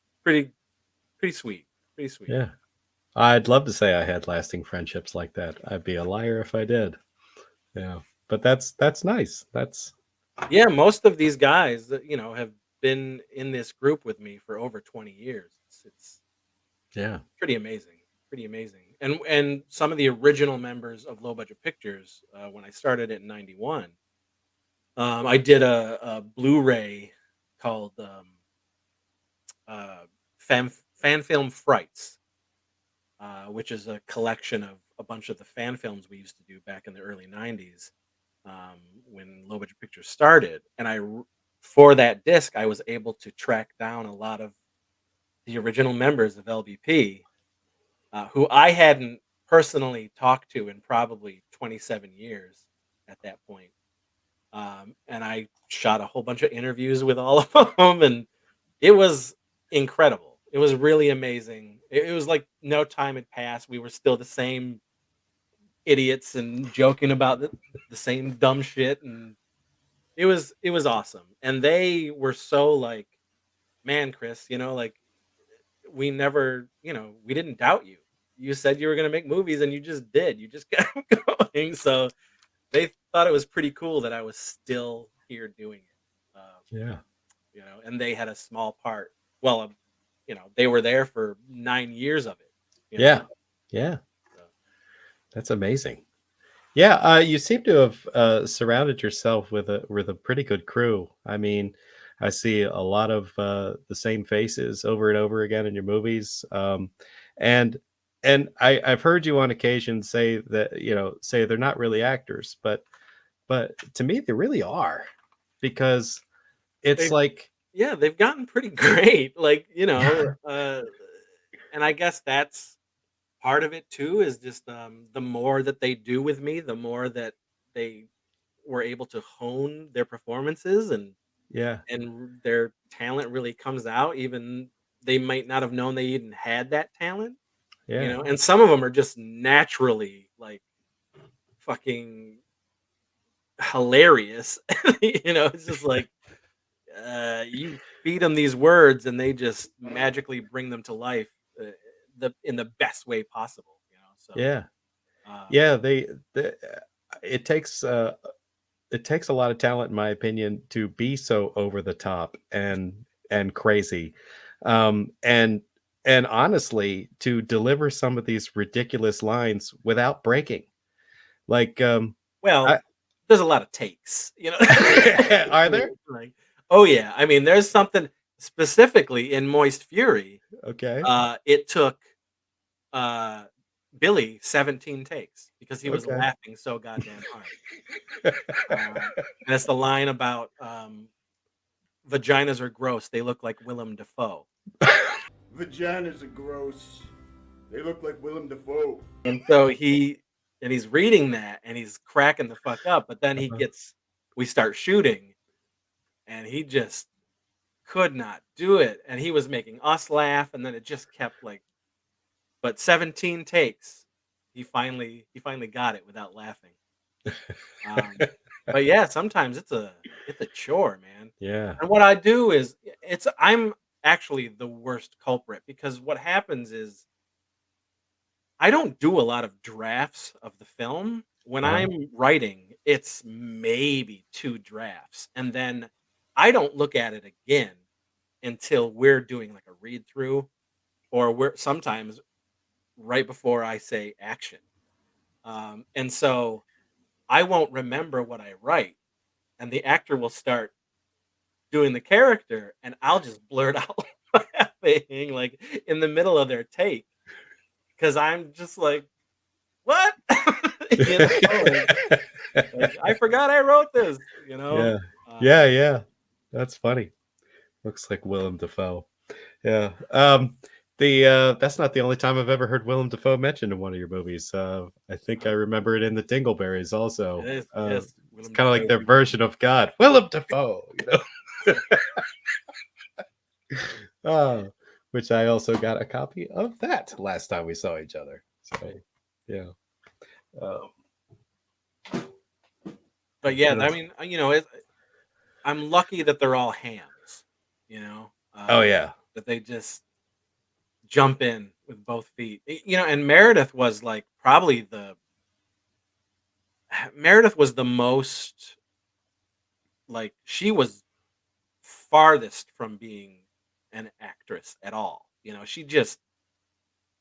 Speaker 4: sweet. Pretty sweet.
Speaker 3: Yeah. I'd love to say I had lasting friendships like that. I'd be a liar if I did. Yeah. But that's nice. That's
Speaker 4: Yeah, most of these guys that have been in this group with me for over 20 years. It's
Speaker 3: yeah.
Speaker 4: pretty amazing. Pretty amazing. And some of the original members of Low Budget Pictures, when I started it in '91, I did a Blu-ray called Fan Film Frights, which is a collection of a bunch of the fan films we used to do back in the early '90s, when Low Budget Pictures started. And for that disc, I was able to track down a lot of the original members of LBP, who I hadn't personally talked to in probably 27 years at that point. And I shot a whole bunch of interviews with all of them, and it was incredible. It was really amazing. It was like no time had passed. We were still the same idiots and joking about the same dumb shit, and it was awesome. And they were so like, man, Chris, like we never, we didn't doubt you. You said you were going to make movies, and you just did. You just kept going. So they thought it was pretty cool that I was still here doing it.
Speaker 3: Yeah.
Speaker 4: And they had a small part. Well, they were there for 9 years of it.
Speaker 3: Yeah. Yeah. So. That's amazing. Yeah. You seem to have surrounded yourself with a pretty good crew. I mean, I see a lot of the same faces over and over again in your movies. And I've heard you on occasion say that, say they're not really actors, but to me, they really are, because it's
Speaker 4: they've gotten pretty great. And I guess that's part of it too, is just the more that they do with me, the more that they were able to hone their performances, and their talent really comes out. Even they might not have known they even had that talent. And some of them are just naturally like fucking hilarious. It's just like you feed them these words and they just magically bring them to life in the best way possible. So
Speaker 3: it takes a lot of talent, in my opinion, to be so over the top and crazy, and honestly, to deliver some of these ridiculous lines without breaking. Like,
Speaker 4: there's a lot of takes,
Speaker 3: Are there?
Speaker 4: Like, oh yeah. I mean, there's something specifically in Moist Fury.
Speaker 3: Okay.
Speaker 4: It took Billy 17 takes because he was laughing so goddamn hard. And that's the line about vaginas are gross. They look like Willem Dafoe.
Speaker 2: Vaginas are gross. They look like Willem Dafoe.
Speaker 4: And so he's reading that and he's cracking the fuck up. But then we start shooting, and he just could not do it. And he was making us laugh, and then it just kept but 17 takes, he finally got it without laughing. But yeah, sometimes it's a chore, man.
Speaker 3: Yeah.
Speaker 4: And what I do is I'm actually the worst culprit, because what happens is I don't do a lot of drafts of the film. When I'm writing, it's maybe 2 drafts, and then I don't look at it again until we're doing like a read through, or we're sometimes right before I say action. And so I won't remember what I write, and the actor will start doing the character, and I'll just blurt out laughing like in the middle of their take, because I'm just like, what? I forgot I wrote this.
Speaker 3: Yeah. That's funny. Looks like Willem Dafoe. Yeah. That's not the only time I've ever heard Willem Dafoe mentioned in one of your movies. I think I remember it in the Dingleberries also.
Speaker 4: Yes,
Speaker 3: it's kind of like their version of God, Willem Dafoe. which I also got a copy of that last time we saw each other. So, yeah.
Speaker 4: But yeah, I mean, I'm lucky that they're all hands,
Speaker 3: Oh yeah.
Speaker 4: that they just jump in with both feet. And Meredith was like probably Meredith was the most, like, she was farthest from being an actress at all. She just,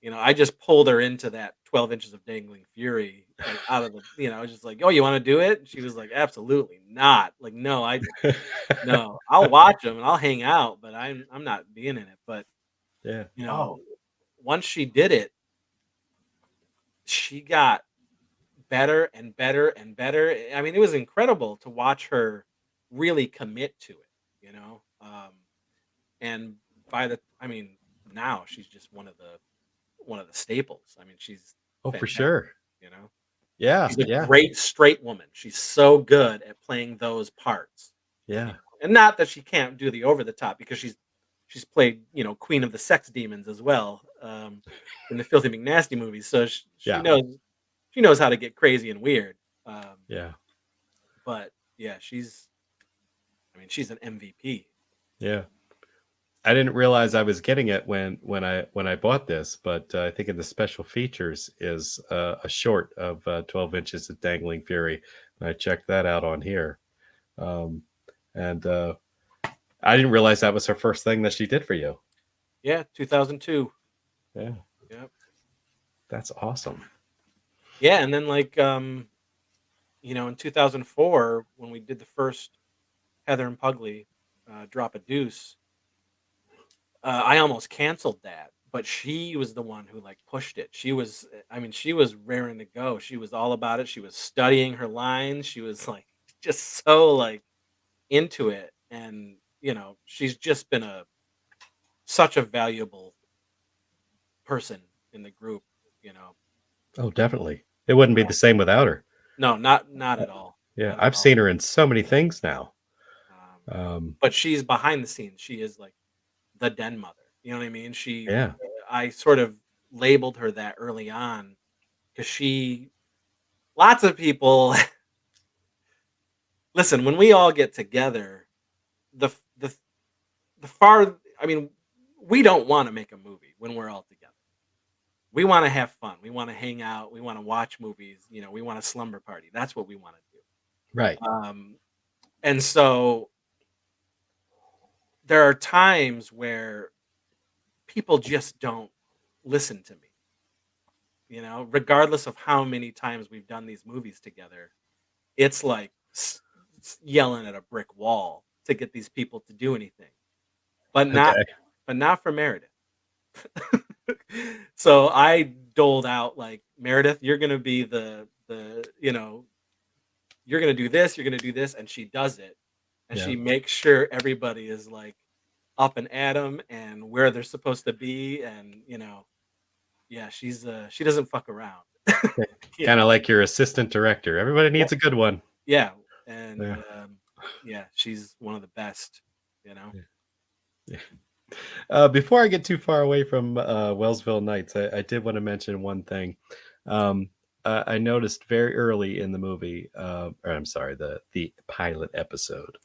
Speaker 4: I just pulled her into that 12 inches of dangling fury, like out of just like, oh, you want to do it? And she was like, absolutely not. Like, no, no, I'll watch them and I'll hang out, but I'm not being in it. But
Speaker 3: Yeah.
Speaker 4: once she did it, she got better and better and better. I mean, it was incredible to watch her really commit to it. And I mean, now she's just one of the staples. I mean, she's
Speaker 3: Oh, for
Speaker 4: fantastic,
Speaker 3: sure.
Speaker 4: you know.
Speaker 3: Yeah.
Speaker 4: She's a
Speaker 3: Yeah.
Speaker 4: great straight woman. She's so good at playing those parts.
Speaker 3: Yeah.
Speaker 4: And not that she can't do the over the top, because she's played, Queen of the Sex Demons as well, in the Filthy McNasty movies. So she
Speaker 3: Yeah.
Speaker 4: knows how to get crazy and weird.
Speaker 3: Yeah.
Speaker 4: But yeah, she's an MVP.
Speaker 3: Yeah. I didn't realize I was getting it when I bought this, but I think in the special features is a short of 12 inches of dangling fury. And I checked that out on here, and I didn't realize that was her first thing that she did for you.
Speaker 4: Yeah, 2002.
Speaker 3: Yeah.
Speaker 4: Yep.
Speaker 3: That's awesome.
Speaker 4: Yeah, and then in 2004 when we did the first Heather and Pugly Drop a Deuce, I almost canceled that, but she was the one who pushed it. She was raring to go. She was all about it. She was studying her lines. She was just so into it, and she's just been such a valuable person in the group.
Speaker 3: Oh, definitely. It wouldn't be the same without her.
Speaker 4: No, not at all.
Speaker 3: Yeah,
Speaker 4: Not at
Speaker 3: I've
Speaker 4: all.
Speaker 3: seen her in so many things now.
Speaker 4: But she's behind the scenes. She is the den mother. You know what I mean?
Speaker 3: Yeah.
Speaker 4: I sort of labeled her that early on because lots of people, listen, when we all get together, we don't want to make a movie when we're all together. We want to have fun. We want to hang out. We want to watch movies. We want a slumber party. That's what we want to do.
Speaker 3: Right.
Speaker 4: And so there are times where people just don't listen to me, regardless of how many times we've done these movies together. It's like yelling at a brick wall to get these people to do anything, but not for Meredith. So I doled out Meredith, you're going to be you're going to do this, you're going to do this. And she does it. And she makes sure everybody is up and at 'em and where they're supposed to be. And, yeah, she doesn't fuck around.
Speaker 3: Kind of like your assistant director. Everybody needs a good one.
Speaker 4: Yeah. And she's one of the best,
Speaker 3: Before I get too far away from Wellsville Nights, I did want to mention one thing. I noticed very early in the movie, or I'm sorry, the pilot episode,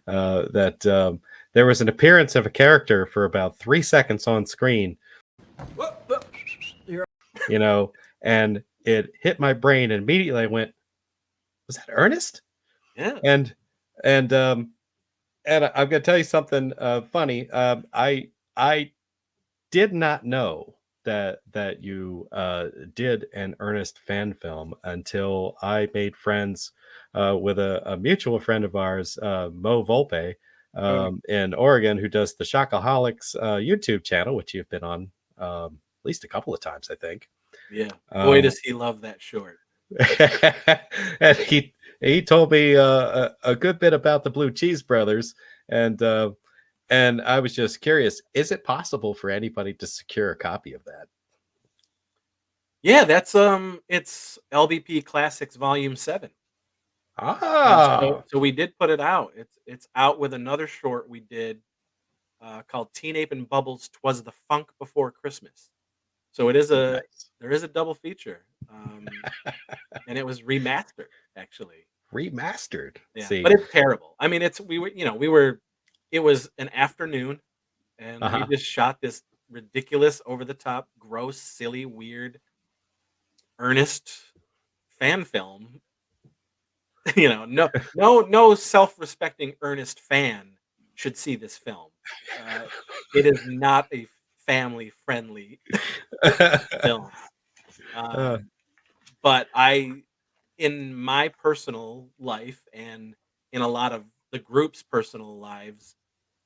Speaker 3: that there was an appearance of a character for about 3 seconds on screen, and it hit my brain, and immediately I went, "Was that Ernest?"
Speaker 4: Yeah.
Speaker 3: And I'm going to tell you something funny. I did not know that you did an Ernest fan film until I made friends with a mutual friend of ours, Mo Volpe, in Oregon, who does the Shockaholics YouTube channel, which you've been on at least a couple of times, I think.
Speaker 4: Yeah. Boy, does he love that short.
Speaker 3: And he told me a good bit about the Blue Cheese Brothers, and I was just curious, is it possible for anybody to secure a copy of that?
Speaker 4: Yeah, that's it's LBP Classics Volume 7.
Speaker 3: Ah.
Speaker 4: So we did put it out. It's out with another short we did called Teen Ape and Bubbles 'Twas the Funk Before Christmas. So it is there is a double feature. And it was remastered, actually.
Speaker 3: Remastered.
Speaker 4: Yeah,
Speaker 3: See.
Speaker 4: but it's terrible. I mean, it was an afternoon, and we
Speaker 3: Uh-huh.
Speaker 4: just shot this ridiculous, over the top, gross, silly, weird, earnest fan film. No self-respecting earnest fan should see this film. It is not a family-friendly film.
Speaker 3: Uh,
Speaker 4: But in my personal life and in a lot of the group's personal lives,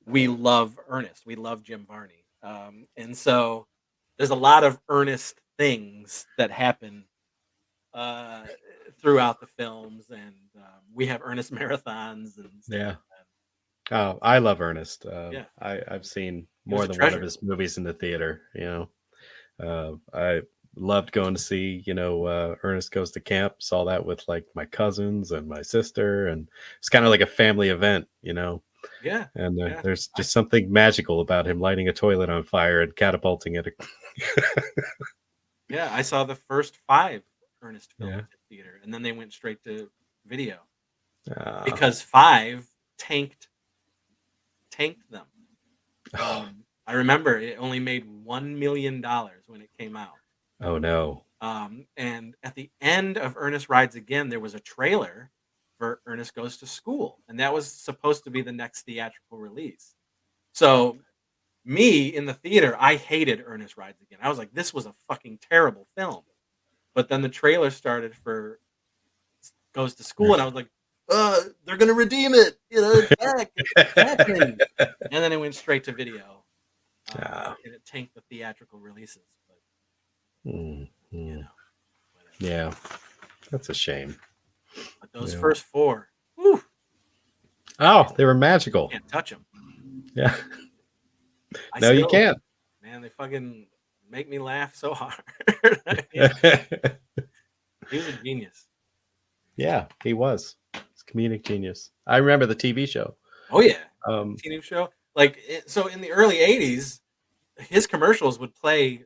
Speaker 4: we love Ernest. We love Jim Varney. And so there's a lot of earnest things that happen uh, throughout the films, and we have Ernest marathons and stuff
Speaker 3: yeah.
Speaker 4: like
Speaker 3: Oh, I love Ernest.
Speaker 4: Yeah.
Speaker 3: I've seen
Speaker 4: He was
Speaker 3: more
Speaker 4: a
Speaker 3: than one of
Speaker 4: treasure.
Speaker 3: his movies in the theater. I loved going to see, Ernest Goes to Camp. Saw that with like my cousins and my sister, and it's kind of like a family event.
Speaker 4: Yeah.
Speaker 3: And
Speaker 4: Yeah.
Speaker 3: there's just something magical about him lighting a toilet on fire and catapulting it.
Speaker 4: Yeah, I saw the first 5 Ernest films
Speaker 3: Yeah.
Speaker 4: at theater, and then they went straight to video
Speaker 3: Ah.
Speaker 4: because 5 tanked them. I remember it only made $1 million when it came out.
Speaker 3: Oh no.
Speaker 4: And at the end of Ernest Rides Again, there was a trailer for Ernest Goes to School, and that was supposed to be the next theatrical release. So, me in the theater, I hated Ernest Rides Again. I was like, this was a fucking terrible film. But then the trailer started for Goes to School, and I was like, they're gonna redeem it. It's back. It's happening. And then it went straight to video, and it tanked the theatrical releases. But
Speaker 3: Yeah, that's a shame.
Speaker 4: But those
Speaker 3: Yeah.
Speaker 4: first 4, whew,
Speaker 3: Oh, they were magical.
Speaker 4: can't touch them.
Speaker 3: Yeah. No, you can't.
Speaker 4: Man, they fucking make me laugh so hard.
Speaker 3: Yeah.
Speaker 4: He was a genius.
Speaker 3: Yeah, he was. He's a comedic genius. I remember the TV show.
Speaker 4: Oh yeah,
Speaker 3: Um,
Speaker 4: TV show. So in the early '80s, his commercials would play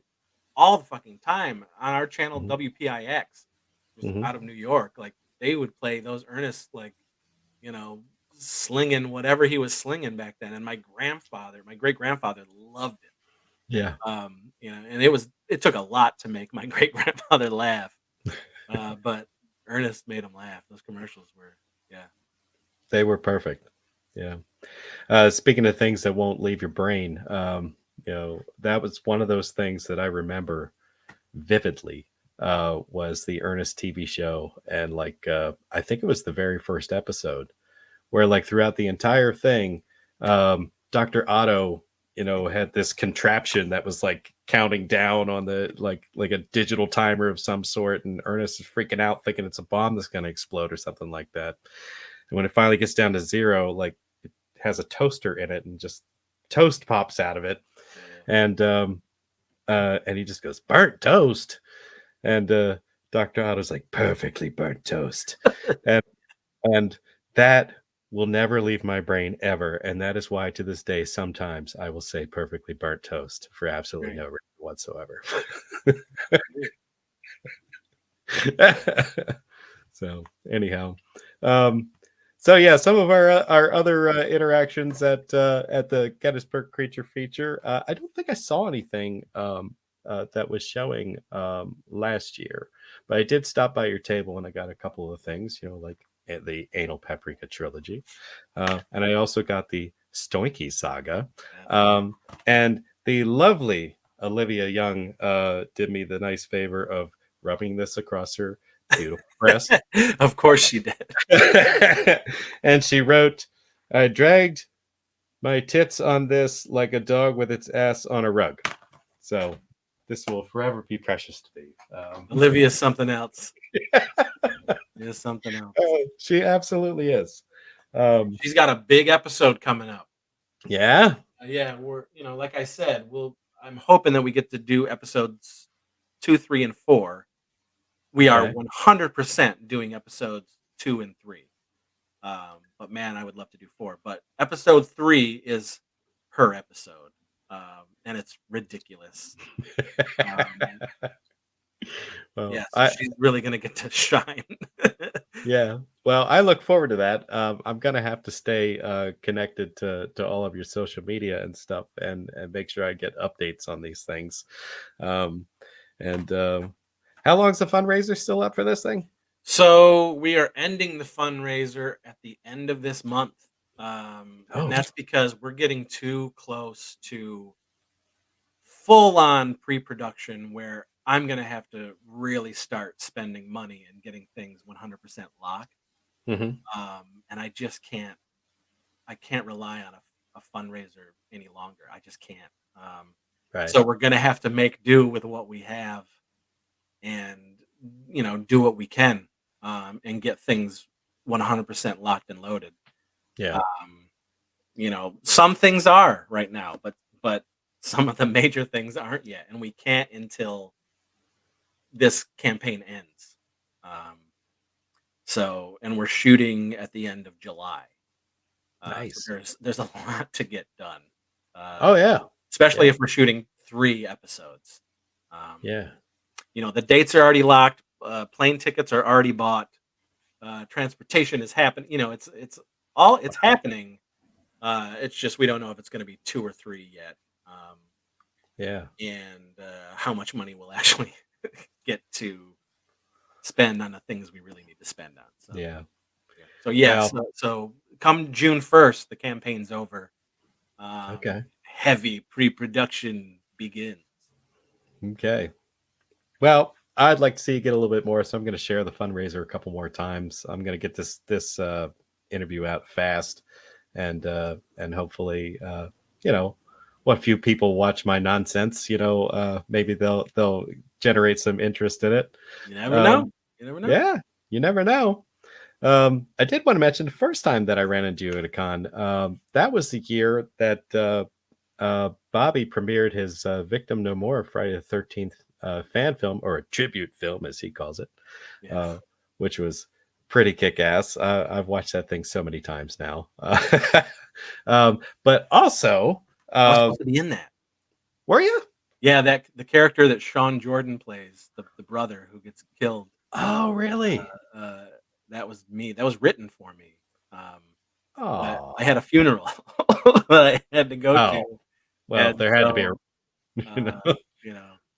Speaker 4: all the fucking time on our channel WPIX, which was out of New York. Like they would play those Ernest, slinging whatever he was slinging back then. And my great grandfather loved it.
Speaker 3: Yeah.
Speaker 4: And it took a lot to make my great grandfather laugh. But Ernest made him laugh. Those commercials were, yeah.
Speaker 3: They were perfect. Yeah. Speaking of things that won't leave your brain, that was one of those things that I remember vividly, was the Ernest TV show. And I think it was the very first episode where throughout the entire thing, Dr. Otto, had this contraption that was counting down on the like a digital timer of some sort, and Ernest is freaking out thinking it's a bomb that's going to explode or something like that. And when it finally gets down to 0, it has a toaster in it, and just toast pops out of it, and he just goes, "Burnt toast," and Dr. Otto's like, "Perfectly burnt toast," and that will never leave my brain ever. And that is why to this day, sometimes I will say perfectly burnt toast for absolutely no reason whatsoever. So anyhow, so yeah, some of our other interactions at the Gettysburg Creature Feature. I don't think I saw anything that was showing last year, but I did stop by your table and I got a couple of things, like the Anal Paprika trilogy, and I also got the Stoinky Saga, and the lovely Olivia Young did me the nice favor of rubbing this across her beautiful breast.
Speaker 4: Of course she did.
Speaker 3: And she wrote, "I dragged my tits on this like a dog with its ass on a rug." So this will forever be precious to me.
Speaker 4: Olivia's something else. Is something else.
Speaker 3: She absolutely is.
Speaker 4: She's got a big episode coming up.
Speaker 3: Yeah.
Speaker 4: Yeah, we're like I said, I'm hoping that we get to do episodes 2, 3, and 4. We are 100% doing episodes 2 and 3. But man, I would love to do 4. But episode 3 is per episode, and it's ridiculous.
Speaker 3: Well,
Speaker 4: Yeah, so she's really gonna get to shine.
Speaker 3: yeah. Well, I look forward to that. I'm gonna have to stay connected to all of your social media and stuff, and make sure I get updates on these things. Um, and how long's the fundraiser still up for this thing?
Speaker 4: So we are ending the fundraiser at the end of this month, and that's because we're getting too close to full-on pre-production, where I'm gonna have to really start spending money and getting things 100% locked.
Speaker 3: Mhm.
Speaker 4: And I just can't. I can't rely on a fundraiser any longer. I just can't.
Speaker 3: Right.
Speaker 4: So we're gonna have to make do with what we have, and do what we can, and get things 100% locked and loaded.
Speaker 3: Yeah.
Speaker 4: Some things are right now, but some of the major things aren't yet, and we can't until this campaign ends. And we're shooting at the end of July.
Speaker 3: Nice.
Speaker 4: So there's a lot to get done.
Speaker 3: Oh yeah.
Speaker 4: Especially
Speaker 3: Yeah.
Speaker 4: if we're shooting 3 episodes.
Speaker 3: Yeah.
Speaker 4: The dates are already locked. Plane tickets are already bought. Transportation is happening. It's happening. It's just we don't know if it's going to be 2 or 3 yet.
Speaker 3: Yeah.
Speaker 4: And how much money we'll actually get to spend on the things we really need to spend on. So
Speaker 3: Yeah.
Speaker 4: So yes.
Speaker 3: Well,
Speaker 4: So come June 1st, the campaign's over.
Speaker 3: Okay.
Speaker 4: Heavy pre-production begins.
Speaker 3: Okay. Well, I'd like to see you get a little bit more, so I'm going to share the fundraiser a couple more times. I'm going to get this interview out fast, and hopefully, what few people watch my nonsense, maybe they'll generate some interest in it.
Speaker 4: You never know. You never know.
Speaker 3: Yeah, you never know. I did want to mention the first time that I ran into you at a con. That was the year that Bobby premiered his Victim No More Friday the 13th fan film, or a tribute film, as he calls it,
Speaker 4: Yes.
Speaker 3: which was pretty kick-ass. I've watched that thing so many times now. But also,
Speaker 4: I was supposed to be in that.
Speaker 3: Were you?
Speaker 4: Yeah, the character that Sean Jordan plays, the brother who gets killed.
Speaker 3: Oh, really?
Speaker 4: That was me. That was written for me.
Speaker 3: Oh,
Speaker 4: I had a funeral that I had to go to.
Speaker 3: Well,
Speaker 4: And
Speaker 3: there had to be a.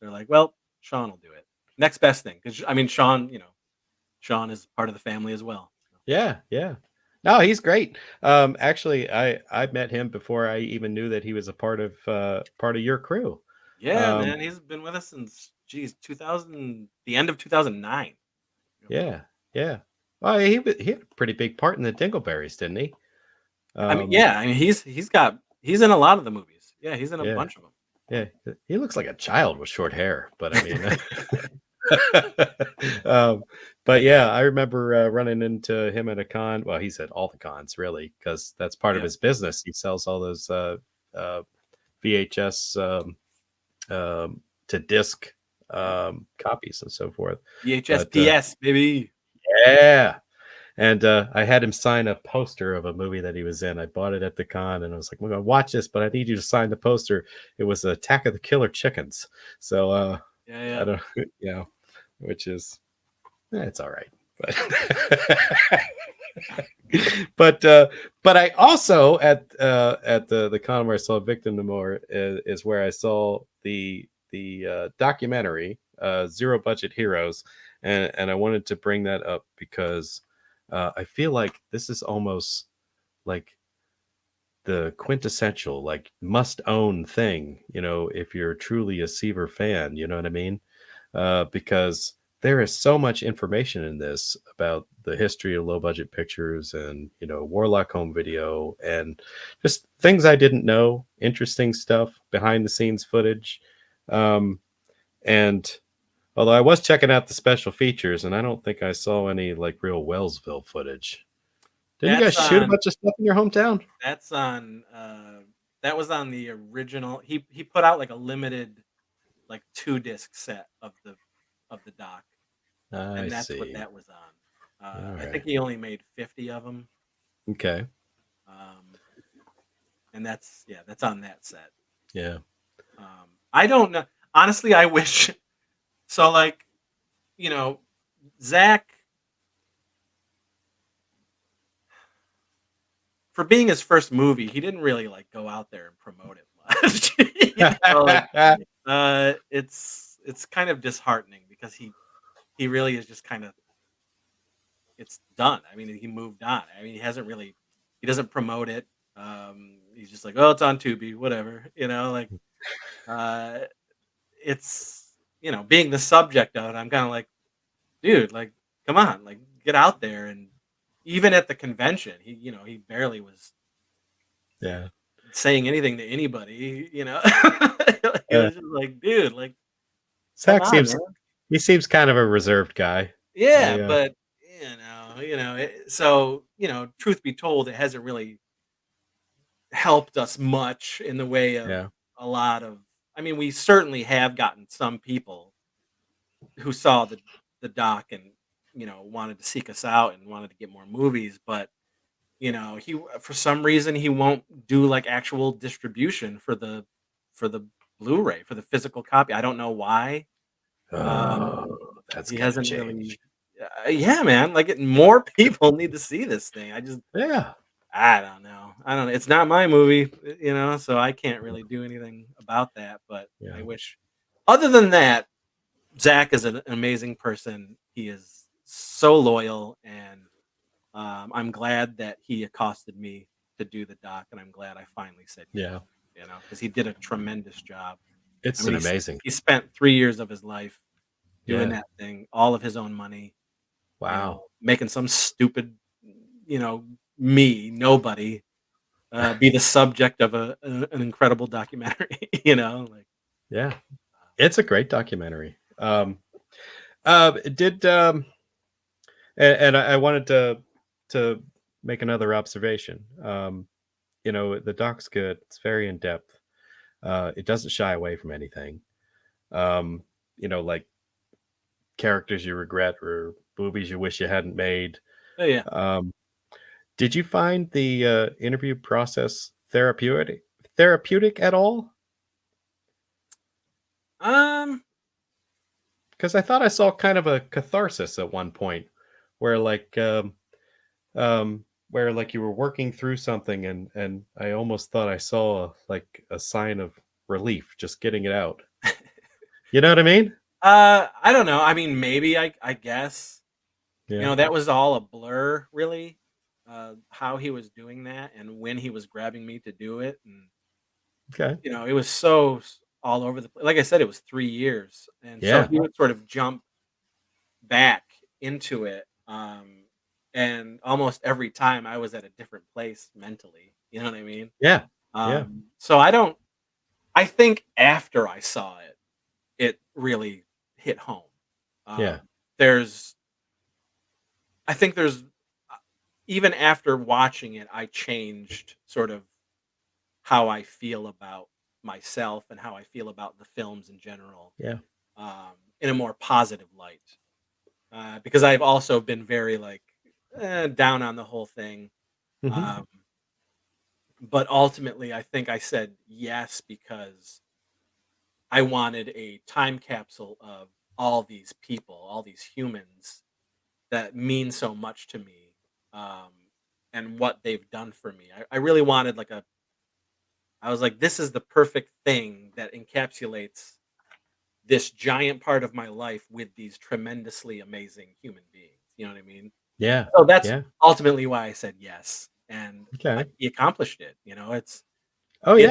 Speaker 4: They're like, well, Sean will do it. Next best thing, because Sean, Sean is part of the family as well.
Speaker 3: Yeah, yeah. No, he's great. Actually, I met him before I even knew that he was a part of your crew.
Speaker 4: Yeah, man, he's been with us since 2000, the end of 2009.
Speaker 3: Yeah, yeah. Well, he had a pretty big part in the Dingleberries, didn't he?
Speaker 4: He's in a lot of the movies. Yeah, he's in a bunch of them.
Speaker 3: Yeah, he looks like a child with short hair, but I mean, but yeah, I remember running into him at a con. Well, he's at all the cons, really, because that's part of his business. He sells all those VHS to disc copies and so forth.
Speaker 4: VHS PS, baby.
Speaker 3: Yeah. And I had him sign a poster of a movie that he was in. I bought it at the con, and I was like, "We're gonna watch this, but I need you to sign the poster." It was Attack of the Killer Chickens. So I don't, which is, it's all right. But but I also at the con where I saw Victim No More is where I saw the documentary Zero Budget Heroes, and I wanted to bring that up because I feel like this is almost like the quintessential, like, must own thing, if you're truly a Seaver fan, you know what I mean? Because there is so much information in this about the history of low budget pictures and, Warlock Home Video, and just things I didn't know, interesting stuff, behind the scenes footage. And although I was checking out the special features, and I don't think I saw any like real Wellsville footage. Didn't you guys shoot a bunch of stuff in your hometown?
Speaker 4: That's on. That was on the original. He put out like a limited, like 2-disc set of the doc, and that's what that was on. I think he only made 50 of them.
Speaker 3: Okay.
Speaker 4: and that's on that set.
Speaker 3: Yeah.
Speaker 4: I don't know. Honestly, I wish so. Like, you know, Zach, for being his first movie, he didn't really like go out there and promote it much. Like, it's kind of disheartening because he really is just kind of it's done. I mean, he moved on. I mean, he doesn't promote it. He's just like, oh, it's on Tubi, whatever. Like uh, it's being the subject of it. I'm kind of like, dude, like, come on, like, get out there. And even at the convention, he barely was
Speaker 3: Yeah.
Speaker 4: saying anything to anybody. Like, it
Speaker 3: Yeah.
Speaker 4: was just like, dude, like, come
Speaker 3: Zach
Speaker 4: on,
Speaker 3: seems
Speaker 4: man.
Speaker 3: he seems kind of a reserved guy.
Speaker 4: Yeah,
Speaker 3: I,
Speaker 4: but so truth be told, it hasn't really helped us much in the way of
Speaker 3: yeah.
Speaker 4: a lot of. I mean, we certainly have gotten some people who saw the doc and wanted to seek us out and wanted to get more movies, but he for some reason he won't do like actual distribution for the Blu-ray for the physical copy. I don't know why. Um,
Speaker 3: Oh, that's
Speaker 4: he
Speaker 3: gotta
Speaker 4: hasn't
Speaker 3: change.
Speaker 4: really. Yeah, man. Like more people need to see this thing.
Speaker 3: Yeah.
Speaker 4: I don't know. I don't know. It's not my movie, so I can't really do anything about that. But I
Speaker 3: Yeah.
Speaker 4: wish. Other than that, Zach is an amazing person. He is so loyal, and I'm glad that he accosted me to do the doc, and I'm glad I finally said yes.
Speaker 3: Yeah.
Speaker 4: Because he did a tremendous job. I
Speaker 3: It's an
Speaker 4: mean,
Speaker 3: amazing.
Speaker 4: he spent 3 years of his life doing
Speaker 3: Yeah.
Speaker 4: that thing, all of his own money.
Speaker 3: Wow.
Speaker 4: Making some stupid, you know, nobody, be the subject of an incredible documentary. Like
Speaker 3: Yeah. It's a great documentary. Did and I wanted to make another observation. The doc's good. It's very in depth. It doesn't shy away from anything. Like characters you regret or movies you wish you hadn't made.
Speaker 4: oh yeah,
Speaker 3: Did you find the interview process therapeutic at all?
Speaker 4: um,
Speaker 3: Because I thought I saw kind of a catharsis at one point, where like you were working through something, and I almost thought I saw like a sign of relief just getting it out. You know what I mean?
Speaker 4: I don't know. I mean, maybe I guess
Speaker 3: Yeah.
Speaker 4: that was all a blur, really. How he was doing that and when he was grabbing me to do it, and
Speaker 3: Okay.
Speaker 4: it was so all over the place. Like I said, it was 3 years, and so
Speaker 3: Yeah.
Speaker 4: he would sort of jump back into it. And almost every time I was at a different place mentally. You know what I mean?
Speaker 3: Yeah. Yeah.
Speaker 4: So I think after I saw it, it really hit home.
Speaker 3: Yeah.
Speaker 4: There's, I think there's, even after watching it, I changed sort of how I feel about myself and how I feel about the films in general,
Speaker 3: Yeah.
Speaker 4: in a more positive light. Because I've also been very like down on the whole thing.
Speaker 3: Mhm.
Speaker 4: Um, but ultimately, I think I said yes because I wanted a time capsule of all these people, all these humans that mean so much to me, um, and what they've done for me. I really wanted I was like, this is the perfect thing that encapsulates this giant part of my life with these tremendously amazing human beings. You know what I mean?
Speaker 3: Yeah.
Speaker 4: So that's
Speaker 3: Yeah.
Speaker 4: ultimately why I said yes, and
Speaker 3: Okay.
Speaker 4: he accomplished it.
Speaker 3: Oh
Speaker 4: It's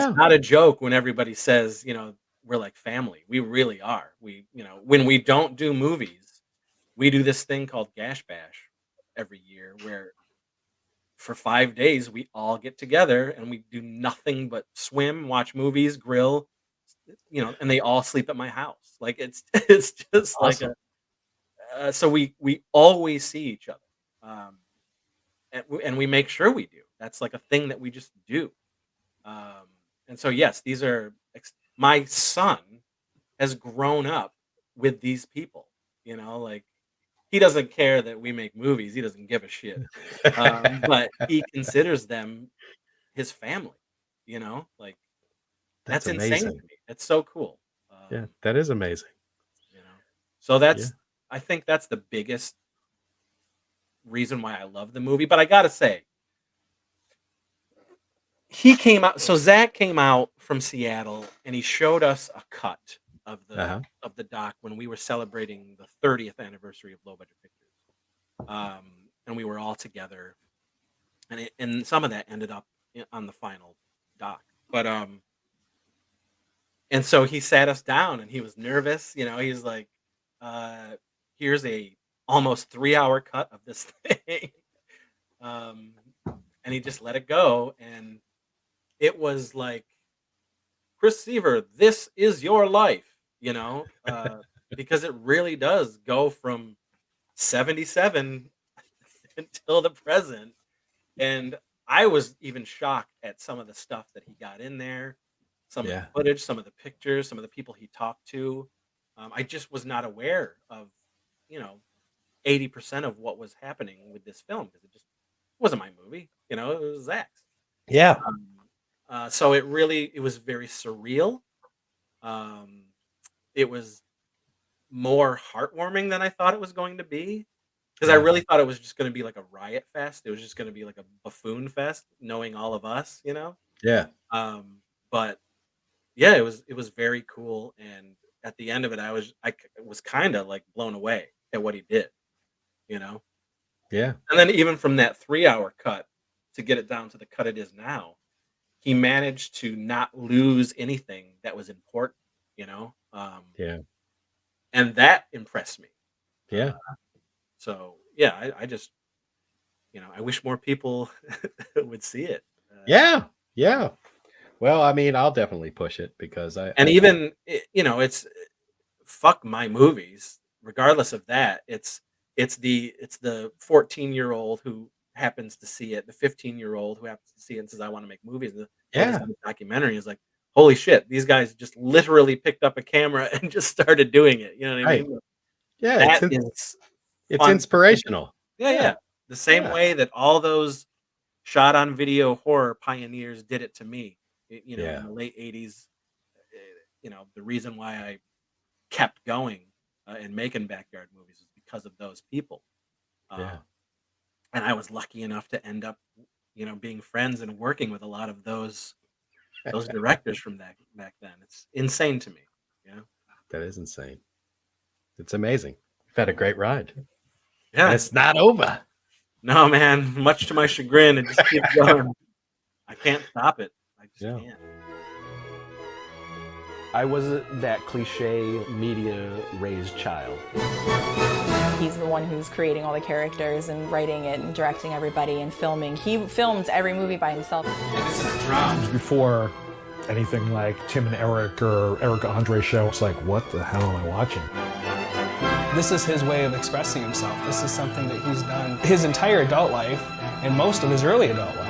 Speaker 3: yeah.
Speaker 4: not a joke when everybody says, we're like family. We really are. When we don't do movies, we do this thing called Gash Bash every year where for 5 days we all get together and we do nothing but swim, watch movies, grill, and they all sleep at my house. Like it's it's just like
Speaker 3: Awesome.
Speaker 4: so we always see each other. Um, and we make sure we do. That's like a thing that we just do. Um, and so, yes, these are my son has grown up with these people. Like he doesn't care that we make movies. He doesn't give a shit. But he considers them his family. You know, like
Speaker 3: That's
Speaker 4: that's insane to
Speaker 3: amazing.
Speaker 4: me. It's so cool.
Speaker 3: Yeah, that is amazing.
Speaker 4: You know, so
Speaker 3: Yeah.
Speaker 4: I think that's the biggest reason why I love the movie. But I gotta say, he came out. So Zach came out from Seattle, and he showed us a cut of the doc when we were celebrating the 30th anniversary of Low Budget Pictures, and we were all together, and some of that ended up on the final doc. But and so he sat us down, and he was nervous. You know, he's like, "Here's a almost 3-hour cut of this thing," um, and he just let it go, and it was like, Chris Seaver, this is your life, you know, because it really does go from 77 until the present. And I was even shocked at some of the stuff that he got in there, some of the footage, some of the pictures, some of the people he talked to. I just was not aware of, you know, 80% of what was happening with this film because it just wasn't my movie, you know, it was Zach's.
Speaker 3: Yeah.
Speaker 4: So it was very surreal. It was more heartwarming than I thought it was going to be because I really thought it was just going to be like a riot fest. It was just going to be like a buffoon fest, knowing all of us, you know.
Speaker 3: Yeah.
Speaker 4: But yeah, it was very cool, and at the end of it, I was kind of like blown away at what he did, you know.
Speaker 3: Yeah.
Speaker 4: And then even from that 3-hour cut to get it down to the cut it is now, he managed to not lose anything that was important, you know?
Speaker 3: Yeah.
Speaker 4: And that impressed me.
Speaker 3: Yeah.
Speaker 4: So, yeah, I just, you know, I wish more people would see it.
Speaker 3: Yeah. Yeah. Well, I mean, I'll definitely push it because
Speaker 4: And even, you know, it's fuck my movies. Regardless of that, it's the 14-year-old who happens to see it, the 15-year-old who happens to see it and says, I want to make movies. And the documentary is like, holy shit, these guys just literally picked up a camera and just started doing it. You know what I mean?
Speaker 3: Yeah,
Speaker 4: It's
Speaker 3: fun. Inspirational.
Speaker 4: Yeah. The same way that all those shot on video horror pioneers did it to me, you know, in the late 80s. You know, the reason why I kept going and making backyard movies is because of those people. And I was lucky enough to end up, you know, being friends and working with a lot of those directors from back then. It's insane to me. Yeah,
Speaker 3: that is insane. It's amazing. You've had a great ride.
Speaker 4: Yeah,
Speaker 3: and it's not over.
Speaker 4: No, man. Much to my chagrin, it just keeps going. I can't stop it. I just can't.
Speaker 13: I was that cliche media-raised child.
Speaker 14: He's the one who's creating all the characters and writing it and directing everybody and filming. He filmed every movie by himself.
Speaker 15: Before anything like Tim and Eric or Eric Andre show, it's like, what the hell am I watching?
Speaker 16: This is his way of expressing himself. This is something that he's done his entire adult life and most of his early adult life.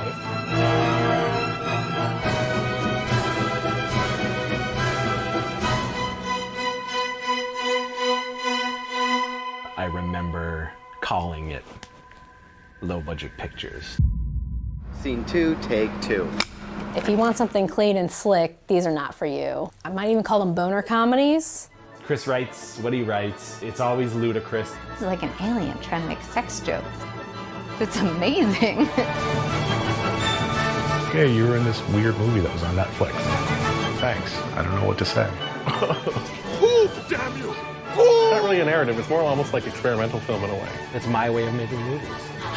Speaker 13: I remember calling it Low Budget Pictures.
Speaker 17: Scene 2, take 2.
Speaker 18: If you want something clean and slick, these are not for you. I might even call them boner comedies.
Speaker 13: Chris writes what he writes. It's always ludicrous.
Speaker 19: This is like an alien trying to make sex jokes. It's amazing.
Speaker 15: Yeah, you were in this weird movie that was on Netflix. Thanks. I don't know what to say.
Speaker 20: Damn you! It's not really a narrative. It's more almost like experimental film in a way.
Speaker 13: It's my way of making movies.
Speaker 14: I'm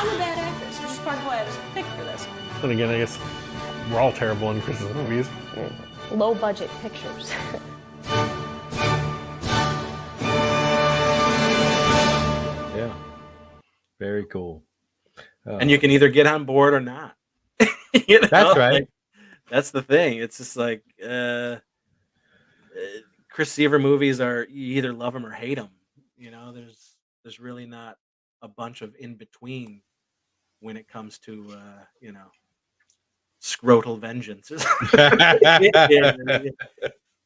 Speaker 14: a bad actress, which is part of why I was picked for this.
Speaker 20: Then again, I guess we're all terrible in Chris's movies.
Speaker 18: Low budget pictures.
Speaker 3: Yeah. Very cool.
Speaker 4: And you can either get on board or not. You know?
Speaker 3: That's right.
Speaker 4: Like, that's the thing. It's just like Chris Seaver movies are, you either love them or hate them. You know, there's really not a bunch of in between when it comes to you know, scrotal vengeance.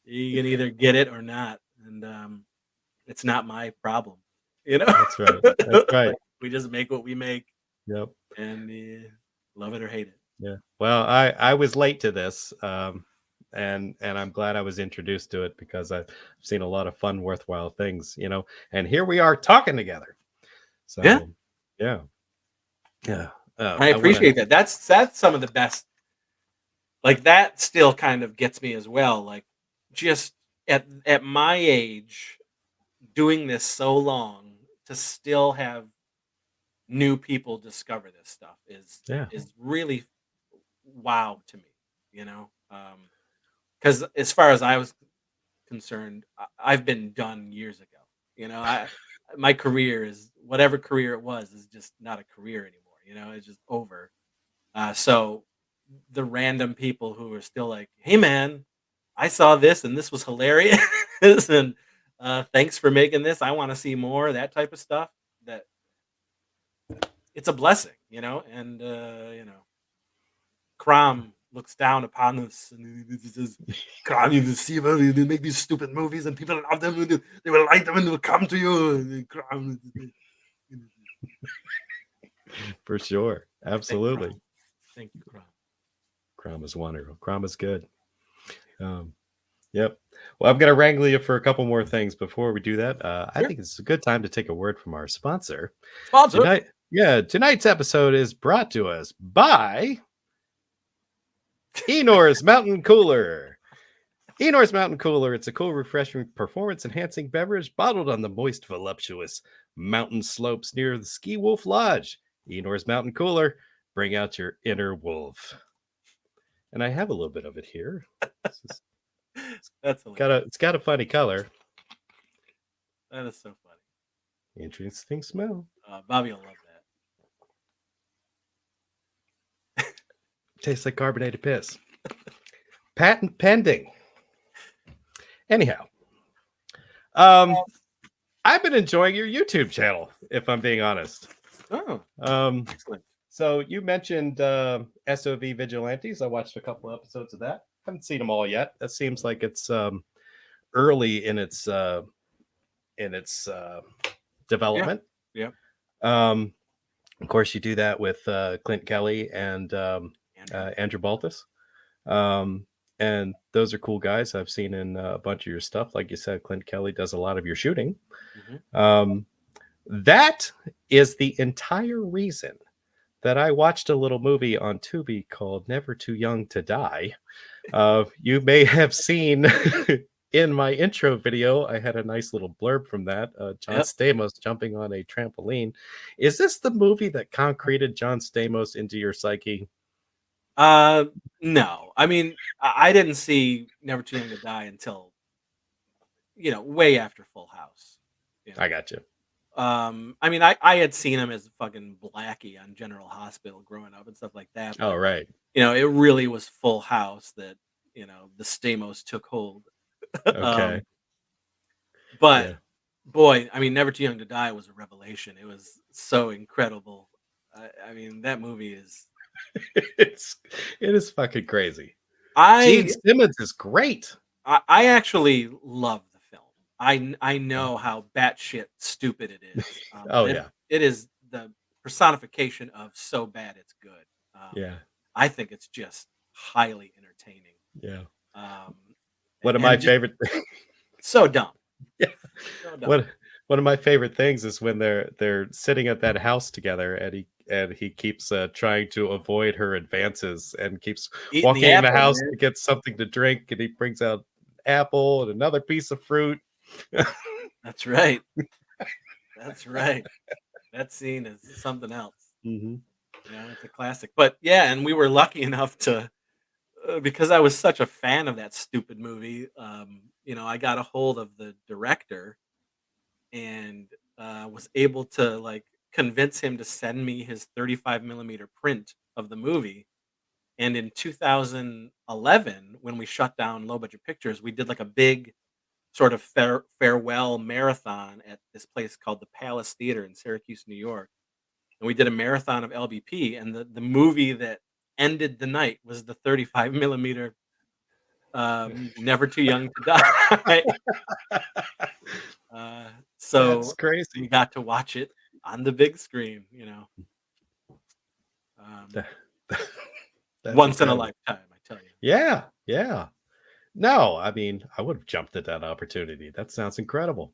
Speaker 4: You can either get it or not, and it's not my problem. You know,
Speaker 3: that's right. That's right.
Speaker 4: We just make what we make.
Speaker 3: Yep.
Speaker 4: And Love it or hate it.
Speaker 3: Yeah. Well, I was late to this, and I'm glad I was introduced to it because I've seen a lot of fun, worthwhile things, and here we are talking together. So yeah.
Speaker 4: I appreciate that. That's some of the best. Like that still kind of gets me as well. Like just at my age, doing this so long to still have new people discover this stuff is really wow to me. Because as far as I was concerned, I've been done years ago. My career is whatever career it was is just not a career anymore. It's just over. So the random people who are still like, "Hey, man, I saw this and this was hilarious, and thanks for making this. I want to see more." That type of stuff. That it's a blessing, and Crom looks down upon us and he says, "Crom, you deceiver! You make these stupid movies and people love them. They will like them and they will come to you." Crom.
Speaker 3: For sure, absolutely.
Speaker 4: Thank you, Crom.
Speaker 3: Crom is wonderful. Crom is good. Yep. Well, I'm going to wrangle you for a couple more things before we do that. I think it's a good time to take a word from our sponsor. Tonight's episode is brought to us by Enor's Mountain Cooler. Enor's Mountain Cooler. It's a cool, refreshing, performance-enhancing beverage bottled on the moist, voluptuous mountain slopes near the Ski Wolf Lodge. Enor's Mountain Cooler. Bring out your inner wolf. And I have a little bit of it here.
Speaker 4: That's
Speaker 3: it's got a funny color.
Speaker 4: That is so funny.
Speaker 3: Interesting smell.
Speaker 4: Bobby will love that.
Speaker 3: Tastes like carbonated piss. Patent pending. Anyhow, I've been enjoying your YouTube channel, if I'm being honest.
Speaker 4: Oh, excellent.
Speaker 3: So you mentioned SOV Vigilantes. I watched a couple episodes of that. Haven't seen them all yet. That seems like it's early in its development.
Speaker 4: Yeah.
Speaker 3: Of course, you do that with Clint Kelly and Andrew Baltus. And those are cool guys I've seen in a bunch of your stuff. Like you said, Clint Kelly does a lot of your shooting.
Speaker 4: Mm-hmm.
Speaker 3: That is the entire reason that I watched a little movie on Tubi called Never Too Young to Die. You may have seen in my intro video, I had a nice little blurb from that. John Stamos jumping on a trampoline. Is this the movie that concreted John Stamos into your psyche?
Speaker 4: No. I mean, I didn't see Never Too Young to Die until, way after Full House.
Speaker 3: I got you.
Speaker 4: I mean, I had seen him as fucking Blackie on General Hospital growing up and stuff like that.
Speaker 3: But,
Speaker 4: right. It really was Full House that, the Stamos took hold.
Speaker 3: Okay.
Speaker 4: But boy, I mean, Never Too Young to Die was a revelation. It was so incredible. I mean, that movie is.
Speaker 3: it is fucking crazy.
Speaker 4: Gene
Speaker 3: Simmons is great.
Speaker 4: I actually love the film. I know how batshit stupid it is. It is the personification of so bad it's good. I think it's just highly entertaining.
Speaker 3: Yeah. One of my favorite things.
Speaker 4: So dumb.
Speaker 3: Yeah.
Speaker 4: So dumb.
Speaker 3: One of my favorite things is when they're sitting at that house together and he keeps trying to avoid her advances and keeps walking in the house to get something to drink, and he brings out apple and another piece of fruit.
Speaker 4: That's right. That's right. That scene is something else.
Speaker 3: Mm-hmm.
Speaker 4: It's a classic. But yeah, and we were lucky enough to, because I was such a fan of that stupid movie. I got a hold of the director and was able to convince him to send me his 35 millimeter print of the movie. And in 2011, when we shut down Low Budget Pictures, we did a big sort of farewell marathon at this place called the Palace Theater in Syracuse, New York. And we did a marathon of LBP, and the movie that ended the night was the 35 millimeter Never Too Young to Die. So
Speaker 3: that's crazy.
Speaker 4: We got to watch it on the big screen, Once in a
Speaker 3: incredible.
Speaker 4: lifetime, I tell you.
Speaker 3: Yeah, yeah. No, I mean, I would have jumped at that opportunity. That sounds incredible,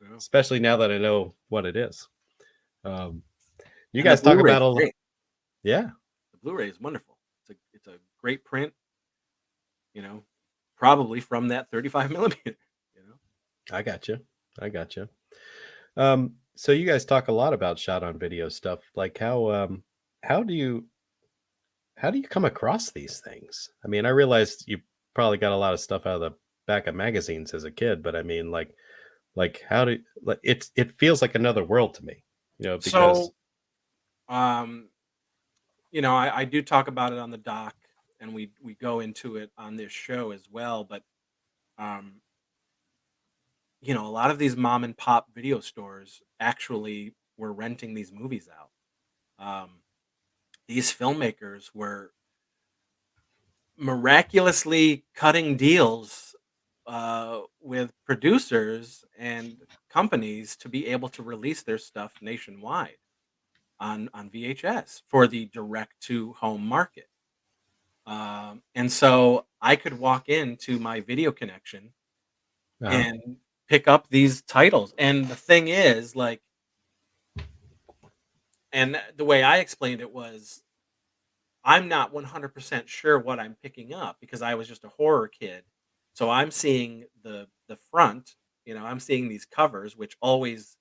Speaker 4: Yeah.
Speaker 3: especially now that I know what it is. You
Speaker 4: And
Speaker 3: guys
Speaker 4: the
Speaker 3: talk
Speaker 4: Blu-ray
Speaker 3: about
Speaker 4: is
Speaker 3: a lot.
Speaker 4: great.
Speaker 3: Yeah,
Speaker 4: The Blu-ray is wonderful. It's a great print. Probably from that 35 millimeter.
Speaker 3: I got you. I got you. So you guys talk a lot about shot on video stuff. Like how do you come across these things? I mean, I realized you probably got a lot of stuff out of the back of magazines as a kid, but I mean, like how do like it feels like another world to me, because
Speaker 4: So, um, I do talk about it on the doc, and we go into it on this show as well. But um, a lot of these mom and pop video stores actually were renting these movies out. These filmmakers were miraculously cutting deals with producers and companies to be able to release their stuff nationwide on VHS for the direct to home market. And so I could walk into my video connection
Speaker 3: uh,
Speaker 4: and pick up these titles. And the thing is, like, and the way I explained it was, I'm not 100% sure what I'm picking up because I was just a horror kid. So I'm seeing the front, I'm seeing these covers, which always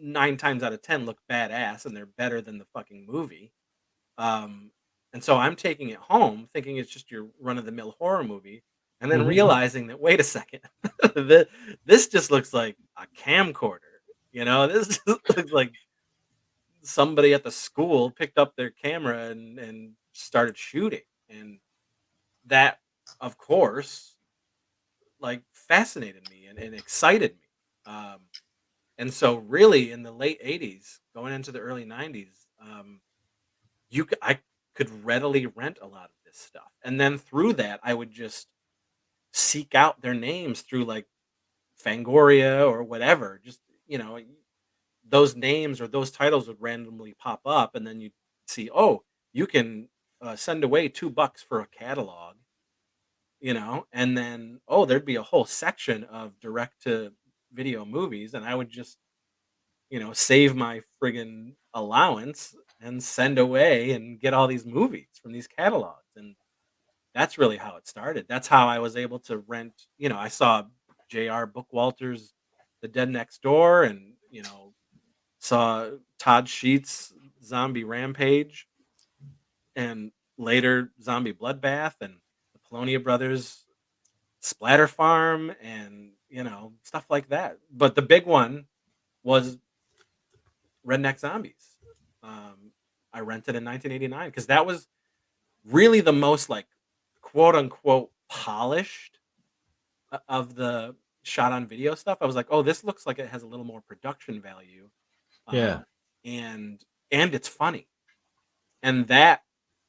Speaker 4: 9 times out of 10 look badass and they're better than the fucking movie. Um, and so I'm taking it home thinking it's just your run of the mill horror movie, and then
Speaker 3: mhm.
Speaker 4: realizing that, wait a second, this just looks like a camcorder. This just looks like somebody at the school picked up their camera and started shooting. And that, of course, like fascinated me and excited me. And so really in the late 80s, going into the early 90s, I could readily rent a lot of this stuff. And then through that, I would just seek out their names through like Fangoria or whatever. Just, those names or those titles would randomly pop up, and then you'd see, oh, you can send away $2 for a catalog, and then, oh, there'd be a whole section of direct to video movies, and I would just, save my friggin' allowance and send away and get all these movies from these catalogs. And that's really how it started. That's how I was able to rent. I saw J.R. Bookwalter's The Dead Next Door, and saw Todd Sheets' Zombie Rampage, and later Zombie Bloodbath, and the Polonia Brothers Splatter Farm, and stuff like that. But the big one was Redneck Zombies. I rented in 1989 because that was really the most like quote unquote polished of the shot on video stuff. I was like, oh, this looks like it has a little more production value,
Speaker 3: Yeah.
Speaker 4: and it's funny, and that,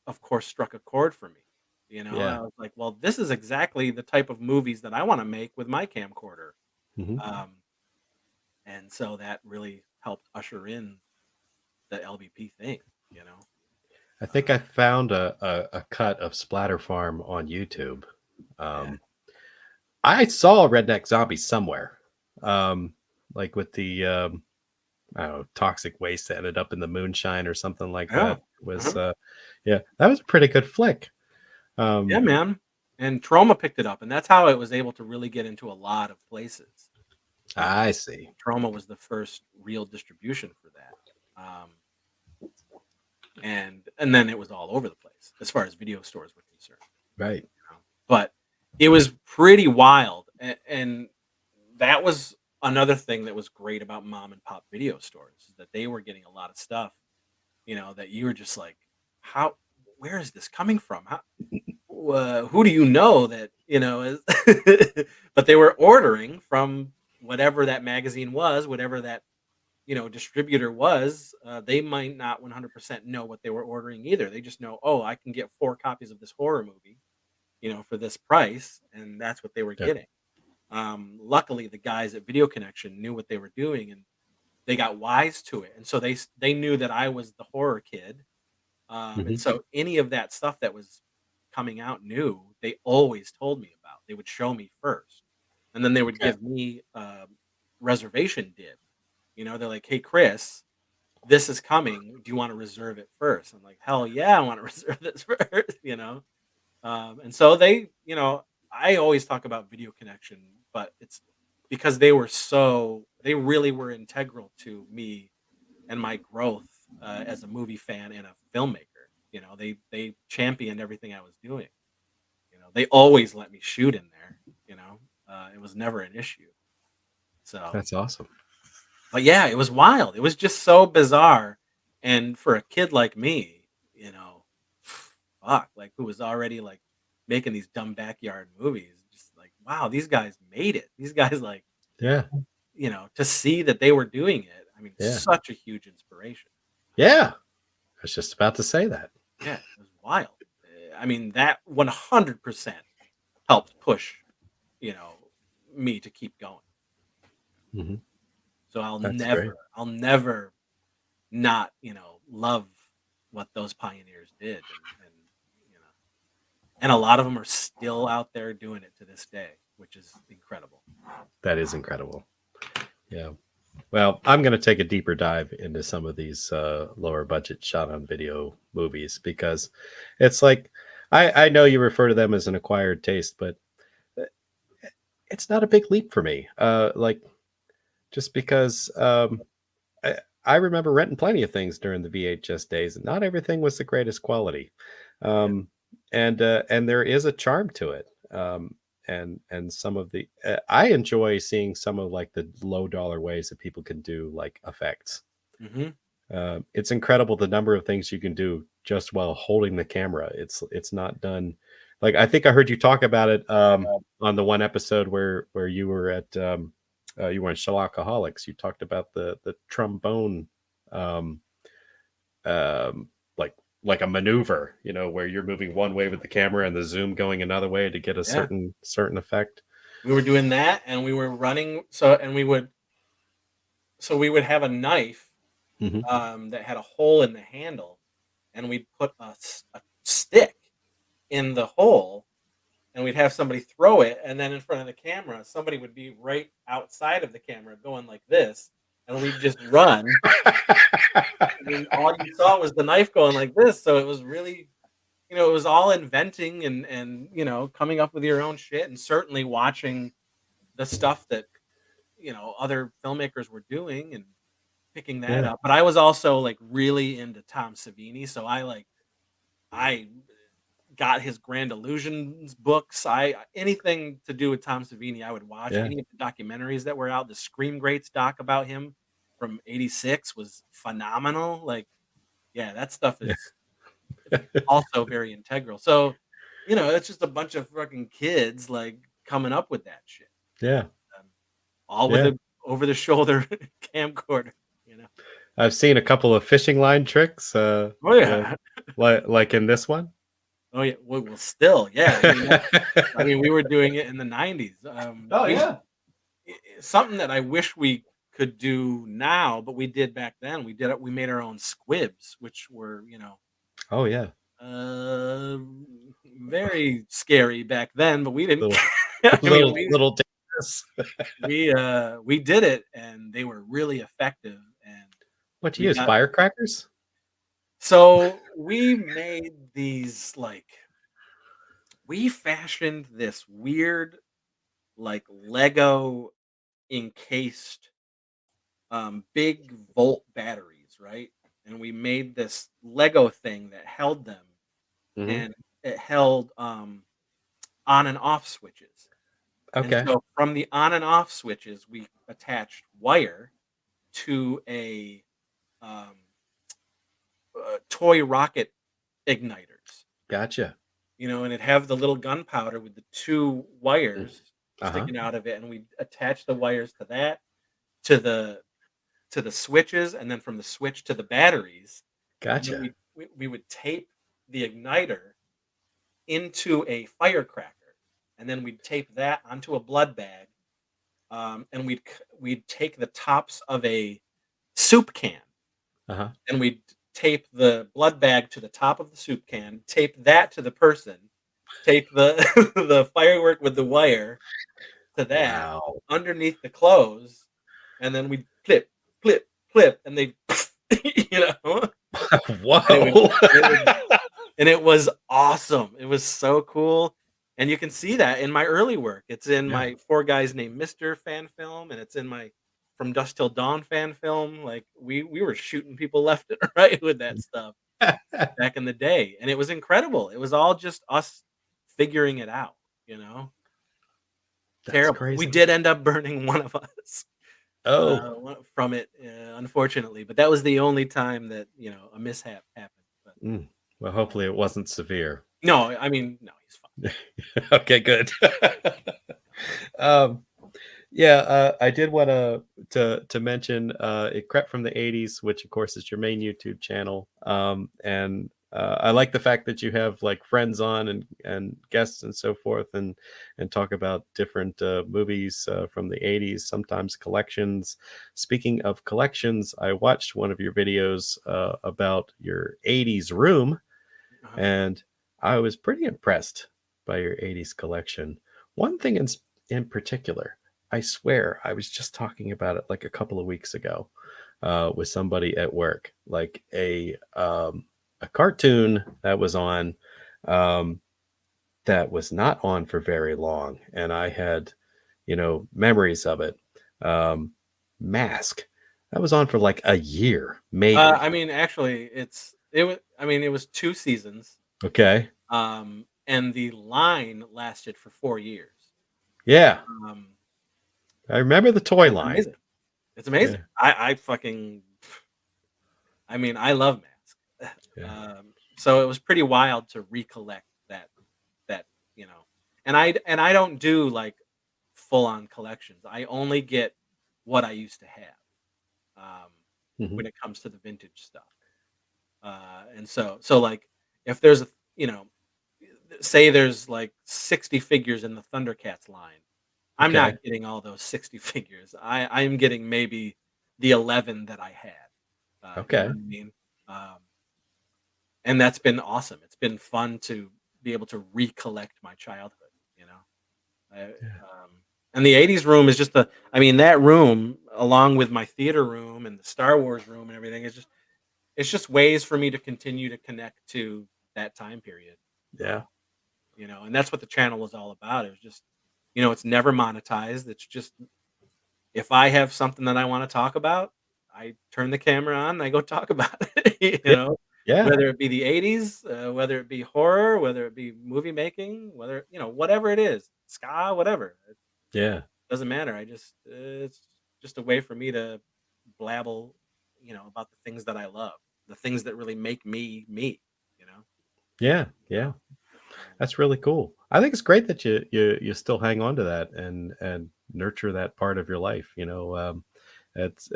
Speaker 4: of course, struck a chord for me.
Speaker 3: Yeah.
Speaker 4: I was like, well, this is exactly the type of movies that I want to make with my camcorder.
Speaker 3: Mhm.
Speaker 4: And so that really helped usher in the LBP thing.
Speaker 3: I think I found a cut of Splatter Farm on YouTube. I saw Redneck Zombies somewhere, like with the I don't know, toxic waste that ended up in the moonshine or something like
Speaker 4: Yeah.
Speaker 3: that. Was yeah, that was a pretty good flick.
Speaker 4: Yeah, man. And Troma picked it up, and that's how it was able to really get into a lot of places.
Speaker 3: I see.
Speaker 4: Troma was the first real distribution for that. And then it was all over the place as far as video stores were concerned.
Speaker 3: Right.
Speaker 4: But it was pretty wild. And that was another thing that was great about mom and pop video stores, is that they were getting a lot of stuff, that you were just like, where is this coming from? Who do you know that, is, but they were ordering from whatever that magazine was, whatever that, distributor was. They might not 100% know what they were ordering either. They just know, oh, I can get 4 copies of this horror movie, for this price. And that's what they were getting. Luckily, the guys at Video Connection knew what they were doing, and they got wise to it. And so they knew that I was the horror kid, And so any of that stuff that was coming out new, they always told me about. They would show me first, and then they would give me reservation dib. They're like, "Hey, Chris, this is coming. Do you want to reserve it first?" I'm like, "Hell yeah, I want to reserve this first." And so I always talk about Video Connection, but it's because they really were integral to me and my growth as a movie fan and a filmmaker. They championed everything I was doing. They always let me shoot in there. It was never an issue. So
Speaker 3: That's awesome.
Speaker 4: But yeah, it was wild. It was just so bizarre, and for a kid like me, fuck, like who was already like making these dumb backyard movies, just like wow, these guys made it. These guys like
Speaker 3: Yeah.
Speaker 4: To see that they were doing it. I mean,
Speaker 3: Yeah.
Speaker 4: such a huge inspiration.
Speaker 3: Yeah. I was just about to say that.
Speaker 4: Yeah, it was wild. I mean, that 100% helped push, me to keep going.
Speaker 3: Mm-hmm.
Speaker 4: So I'll
Speaker 3: That's
Speaker 4: never,
Speaker 3: great.
Speaker 4: I'll never not, love what those pioneers did, and a lot of them are still out there doing it to this day, which is incredible.
Speaker 3: That is incredible. Yeah. Well, I'm going to take a deeper dive into some of these lower budget shot on video movies because it's like, I know you refer to them as an acquired taste, but it's not a big leap for me. Just because I remember renting plenty of things during the VHS days, and not everything was the greatest quality. And there is a charm to it. And some of the I enjoy seeing some of like the low dollar ways that people can do like effects. It's incredible the number of things you can do just while holding the camera. It's not done. Like I think I heard you talk about it on the one episode where you were at you were in Shellaholics. You talked about the trombone like a maneuver, where you're moving one way with the camera and the zoom going another way to get a certain effect.
Speaker 4: We were doing that, and we were running. We would have a knife that had a hole in the handle, and we'd put a stick in the hole, and we'd have somebody throw it, and then in front of the camera, somebody would be right outside of the camera going like this, and we'd just run. I mean, all you saw was the knife going like this, so it was really, it was all inventing and coming up with your own shit, and certainly watching the stuff that other filmmakers were doing and picking that up. But I was also like really into Tom Savini, so I got his Grand Illusions books. Anything to do with Tom Savini, I would watch. Any of the documentaries that were out. The Scream Greats doc about him from '86 was phenomenal. Like, yeah, that stuff is also very integral. So, it's just a bunch of fucking kids like coming up with that shit.
Speaker 3: Yeah.
Speaker 4: All with an over-the-shoulder camcorder.
Speaker 3: I've seen a couple of fishing line tricks. Like in this one.
Speaker 4: Oh yeah, well still, yeah. I mean, we were doing it in the '90s. Something that I wish we could do now, but we did back then. We did it. We made our own squibs, which were,
Speaker 3: Oh yeah.
Speaker 4: Very scary back then, but we didn't.
Speaker 3: Little dangerous.
Speaker 4: we did it, and they were really effective. And
Speaker 3: what do you use? Firecrackers?
Speaker 4: So we made these we fashioned this weird Lego encased big volt batteries, right? And we made this Lego thing that held them, and it held on and off switches.
Speaker 3: Okay.
Speaker 4: And so from the on and off switches, we attached wire to a toy rocket igniters.
Speaker 3: Gotcha.
Speaker 4: And it'd have the little gunpowder with the two wires sticking out of it, and we attach the wires to that, to the switches, and then from the switch to the batteries.
Speaker 3: Gotcha.
Speaker 4: We would tape the igniter into a firecracker, and then we'd tape that onto a blood bag, and we'd take the tops of a soup can, and we'd tape the blood bag to the top of the soup can, tape that to the person, tape the the firework with the wire to that
Speaker 3: Wow.
Speaker 4: underneath the clothes, and then we clip, clip, clip, and they, you know, and it would,
Speaker 3: Whoa.
Speaker 4: and it would, and it was awesome. It was so cool, and you can see that in my early work. It's in
Speaker 3: Yeah.
Speaker 4: my Four Guys Named Mister fan film, and it's in my From Dusk Till Dawn fan film. Like we were shooting people left and right with that stuff back in the day, and it was incredible. It was all just us figuring it out, you know.
Speaker 3: That's
Speaker 4: Terrible. We
Speaker 3: crazy.
Speaker 4: did end up burning one of us
Speaker 3: Oh.
Speaker 4: from it, unfortunately, but that was the only time that a mishap happened. But
Speaker 3: Well, hopefully it wasn't severe.
Speaker 4: no, I mean, no, he's fine.
Speaker 3: Okay, good. um, yeah, I did want to mention It Crept from the 80s, which of course is your main YouTube channel. And I like the fact that you have like friends on and guests and so forth, and talk about different movies from the 80s, sometimes collections. Speaking of collections, I watched one of your videos about your 80s room, and I was pretty impressed by your 80s collection. One thing in particular, I swear I was just talking about it like a couple of weeks ago with somebody at work, like a cartoon that was on that was not on for very long, and I had memories of it. Mask, that was on for like a year, maybe.
Speaker 4: I mean, actually, it was 2 seasons.
Speaker 3: Okay.
Speaker 4: And the line lasted for 4 years.
Speaker 3: Yeah.
Speaker 4: Um,
Speaker 3: I remember the toy
Speaker 4: it's
Speaker 3: line.
Speaker 4: amazing. It's amazing.
Speaker 3: Yeah.
Speaker 4: I mean, I love Mask.
Speaker 3: Yeah.
Speaker 4: So it was pretty wild to recollect that, and I don't do like full on collections. I only get what I used to have when it comes to the vintage stuff. And so like if there's say there's like 60 figures in the Thundercats line, I'm
Speaker 3: Okay.
Speaker 4: not getting all those 60 figures. I'm getting maybe the 11 that I had. You know
Speaker 3: Okay.
Speaker 4: what I mean? And that's been awesome. It's been fun to be able to recollect my childhood, and the 80s room is just that room, along with my theater room and the Star Wars room and everything, it's just ways for me to continue to connect to that time period.
Speaker 3: Yeah.
Speaker 4: And that's what the channel is all about. It was just, it's never monetized. It's just, if I have something that I want to talk about, I turn the camera on and I go talk about it,
Speaker 3: Yeah.
Speaker 4: whether it be the 80s, whether it be horror, whether it be movie making, whether, whatever it is, ska, whatever. It
Speaker 3: Yeah.
Speaker 4: doesn't matter. It's just a way for me to blabble, about the things that I love, the things that really make me me,
Speaker 3: Yeah. Yeah. That's really cool. I think it's great that you still hang on to that and nurture that part of your life. It's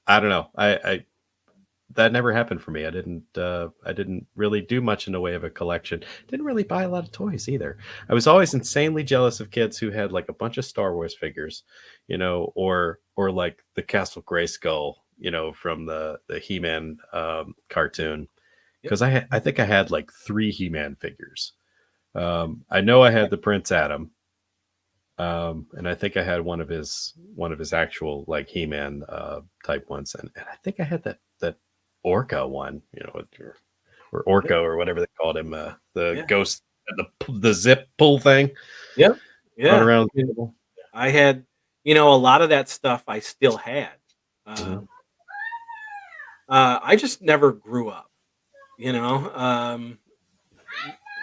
Speaker 3: I don't know. I that never happened for me. I didn't really do much in the way of a collection. Didn't really buy a lot of toys either. I was always insanely jealous of kids who had like a bunch of Star Wars figures, or like the Castle Grayskull, from the He-Man cartoon. Because I think I had like 3 He-Man figures. I know I had the Prince Adam, and I think I had one of his actual like He-Man type ones, and I think I had that Orca one, or Orco or whatever they called him, the ghost, the zip pull thing.
Speaker 4: Yep. Yeah.
Speaker 3: Run around the table.
Speaker 4: I had, a lot of that stuff I still had. I just never grew up.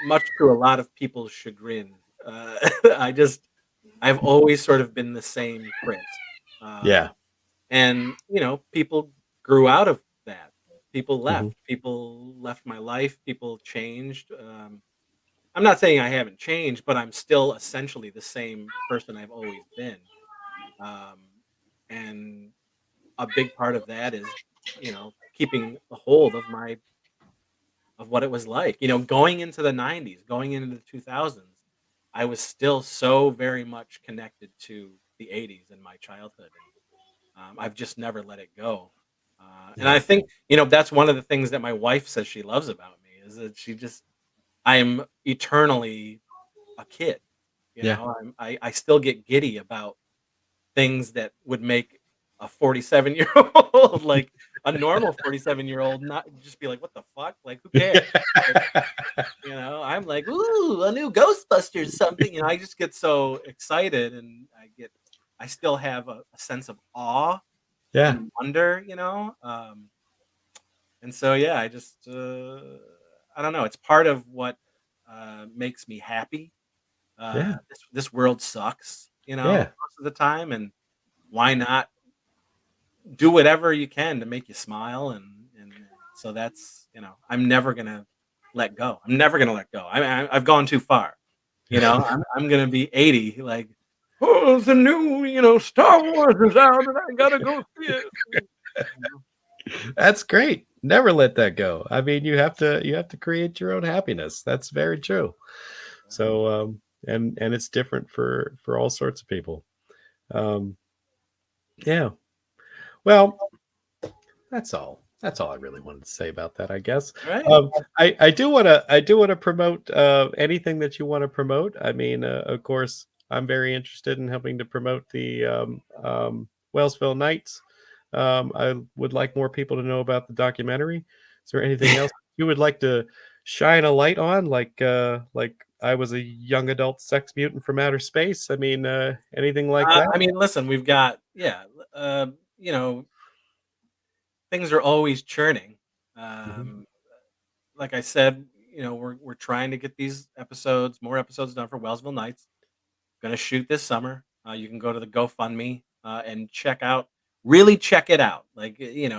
Speaker 4: Much to a lot of people's chagrin. I've always sort of been the same Chris.
Speaker 3: Yeah.
Speaker 4: And, people grew out of that. People left.
Speaker 3: Mhm.
Speaker 4: People left my life. People changed. I'm not saying I haven't changed, but I'm still essentially the same person I've always been. And a big part of that is, keeping a hold of what it was like. Going into the 90s, going into the 2000s, I was still so very much connected to the 80s and my childhood. And, I've just never let it go. And I think, that's one of the things that my wife says she loves about me is that I am eternally a kid.
Speaker 3: Yeah.
Speaker 4: I still get giddy about things that would make a 47-year-old, like a normal 47-year-old, not just be like, what the fuck? Like, who cares? Like, I'm like, ooh, a new Ghostbusters something. I just get so excited, and I still have a sense of awe
Speaker 3: Yeah.
Speaker 4: and wonder. And so, yeah, I don't know. It's part of what makes me happy.
Speaker 3: Yeah.
Speaker 4: This world sucks,
Speaker 3: Yeah.
Speaker 4: most of the time, and why not do whatever you can to make you smile? And so I'm never gonna let go. I'm never gonna let go. I've gone too far. I'm gonna be 80. Like, oh, the new Star Wars is out, and I gotta go see it.
Speaker 3: That's great. Never let that go. I mean, you have to create your own happiness. That's very true. So and it's different for all sorts of people. Yeah. Well, that's all. That's all I really wanted to say about that, I guess.
Speaker 4: Right.
Speaker 3: I do want to promote anything that you want to promote. I mean, of course, I'm very interested in helping to promote the Wellsville Nights. I would like more people to know about the documentary. Is there anything else you would like to shine a light on, like I was a young adult sex mutant from outer space? I mean, anything like that?
Speaker 4: I mean, listen, we've got uh, you know, things are always churning. Um, like I said, we're trying to get these more episodes done for Wellsville Nights. Gonna shoot this summer. You can go to the GoFundMe and really check it out. Like, we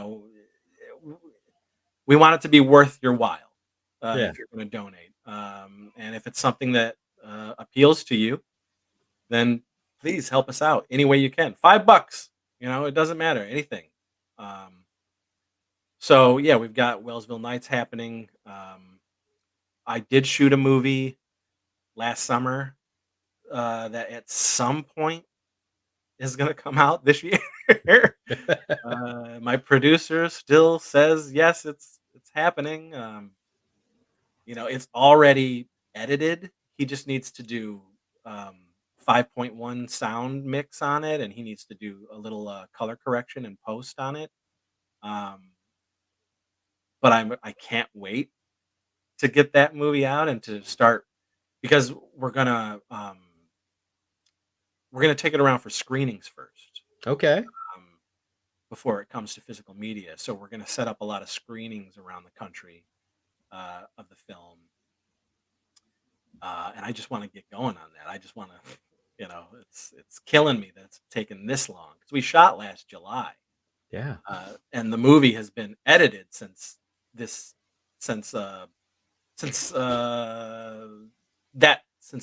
Speaker 4: want it to be worth your while
Speaker 3: Yeah.
Speaker 4: if you're going to donate. And if it's something that appeals to you, then please help us out any way you can. $5, it doesn't matter, anything. So yeah, we've got Wellsville Nights happening. I did shoot a movie last summer that at some point is going to come out this year. My producer still says yes, it's happening. It's already edited. He just needs to do 5.1 sound mix on it, and he needs to do a little color correction and post on it. Um, but I can't wait to get that movie out and to start because we're gonna take it around for screenings first.
Speaker 3: Okay.
Speaker 4: Before it comes to physical media. So we're going to set up a lot of screenings around the country of the film. And I just want to get going on that. I just want to, it's killing me that it's taken this long because we shot last July.
Speaker 3: Yeah.
Speaker 4: And the movie has been edited since since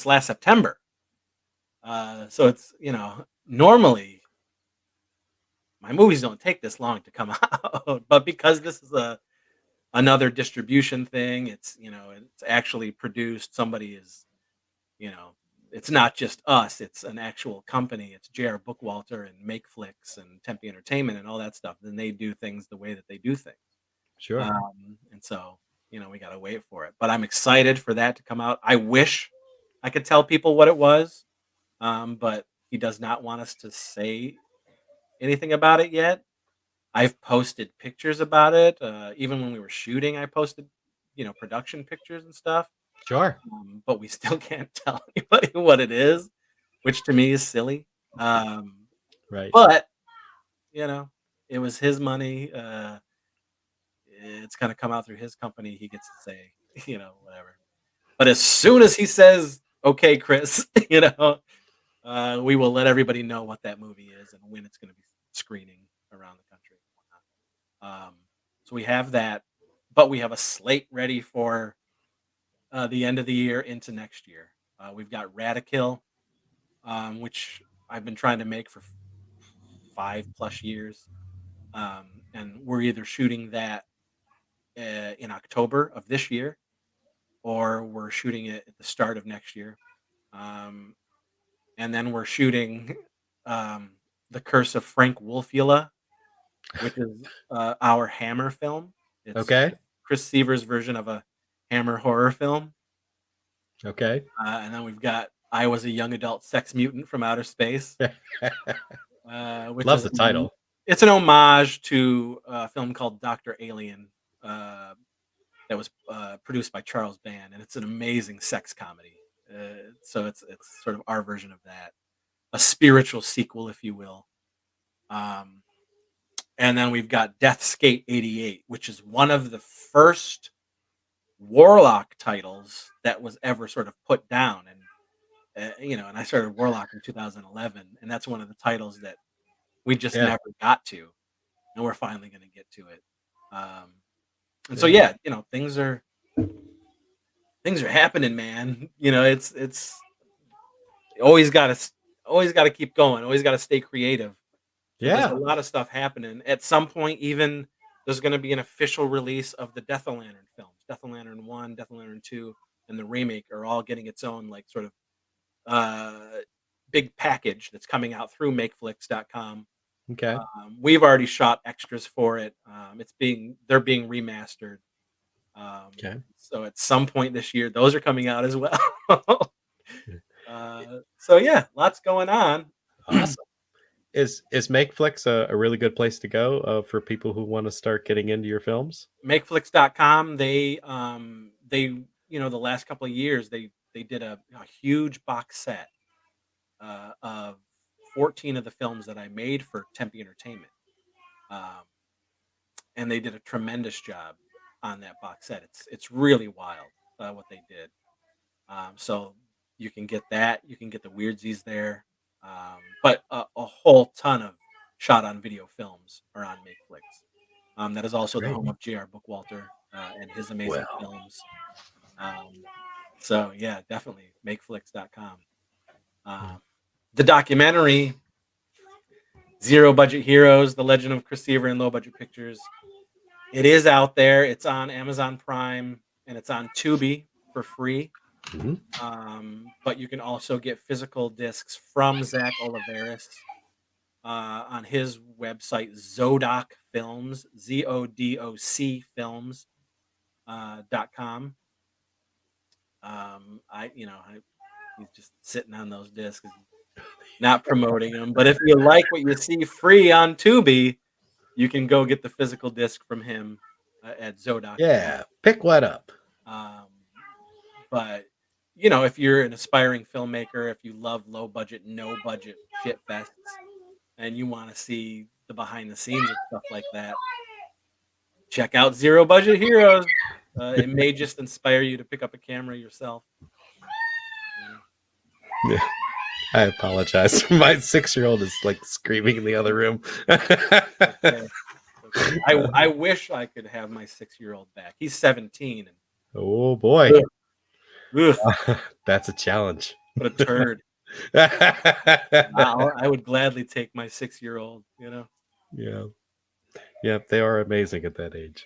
Speaker 4: last September. So it's, normally my movies don't take this long to come out, but because this is another distribution thing, it's actually produced. Somebody is, it's not just us. It's an actual company. It's J.R. Bookwalter and Makeflix and Tempe Entertainment and all that stuff. Then they do things the way that they do things.
Speaker 3: Sure.
Speaker 4: And so, we got to wait for it. But I'm excited for that to come out. I wish I could tell people what it was, but he does not want us to say anything about it yet. I've posted pictures about it. Even when we were shooting, I posted, production pictures and stuff.
Speaker 3: Sure.
Speaker 4: But we still can't tell anybody what it is, which to me is silly.
Speaker 3: Right.
Speaker 4: But, it was his money. It's going to come out through his company. He gets to say, whatever. But as soon as he says, okay, Chris, we will let everybody know what that movie is and when it's going to be screening around the country. So we have that, but we have a slate ready for the end of the year into next year. We've got Radical, which I've been trying to make for 5+ years, and we're either shooting that in October of this year, or we're shooting it at the start of next year, and then we're shooting The Curse of Frank Wolfula, which is our Hammer film. It's
Speaker 3: Okay.
Speaker 4: Chris Seaver's version of a Hammer horror film.
Speaker 3: Okay.
Speaker 4: And then we've got I Was a Young Adult Sex Mutant from Outer Space. Which
Speaker 3: Love
Speaker 4: is
Speaker 3: the title.
Speaker 4: It's an homage to a film called Dr. Alien that was produced by Charles Band, and it's an amazing sex comedy. So it's sort of our version of that, a spiritual sequel, if you will. And then we've got Death Skate 88, which is one of the first Warlock titles that was ever sort of put down. And and I started Warlock in 2011, and that's one of the titles that we just never got to, and we're finally going to get to it. And so things are happening, man. It's always got to keep going, always got to stay creative. So there's a lot of stuff happening. At some point, even there's going to be an official release of the Death of Lantern films. Death of Lantern 1, Death of Lantern 2, and the remake are all getting its own like sort of big package that's coming out through makeflix.com.
Speaker 3: Okay.
Speaker 4: We've already shot extras for it. They're being remastered.
Speaker 3: Okay.
Speaker 4: So at some point this year, those are coming out as well. So yeah, lots going on.
Speaker 3: Awesome. Is Makeflix a really good place to go for people who want to start getting into your films?
Speaker 4: Makeflix.com. They the last couple of years they did a huge box set of 14 of the films that I made for Tempe Entertainment. And they did a tremendous job on that box set. It's really wild what they did. So you can get that. You can get the Weirdsies there. But a whole ton of shot on video films are on Makeflix. That is also the home of J.R. Bookwalter and his amazing films. So yeah, definitely Makeflix.com. The documentary Zero Budget Heroes, The Legend of Chris Seaver and Low Budget Pictures. It is out there. It's on Amazon Prime and it's on Tubi for free.
Speaker 3: Mm-hmm.
Speaker 4: But you can also get physical discs from Zach Oliveris on his website, Zodoc Films, ZODOC Films.com. He's just sitting on those discs, not promoting them. But if you like what you see free on Tubi, you can go get the physical disc from him at Zodoc.
Speaker 3: Yeah, pick one up.
Speaker 4: But if you're an aspiring filmmaker, if you love low budget, no budget shit fests, and you want to see the behind the scenes and stuff like that, check out Zero Budget Heroes. It may just inspire you to pick up a camera yourself.
Speaker 3: Yeah. I apologize. My 6-year-old is like screaming in the other room.
Speaker 4: Okay. I wish I could have my 6-year-old back. He's 17.
Speaker 3: Oh boy.
Speaker 4: Ugh.
Speaker 3: That's a challenge.
Speaker 4: What a turd. I would gladly take my 6-year-old,
Speaker 3: Yeah. Yeah, they are amazing at that age.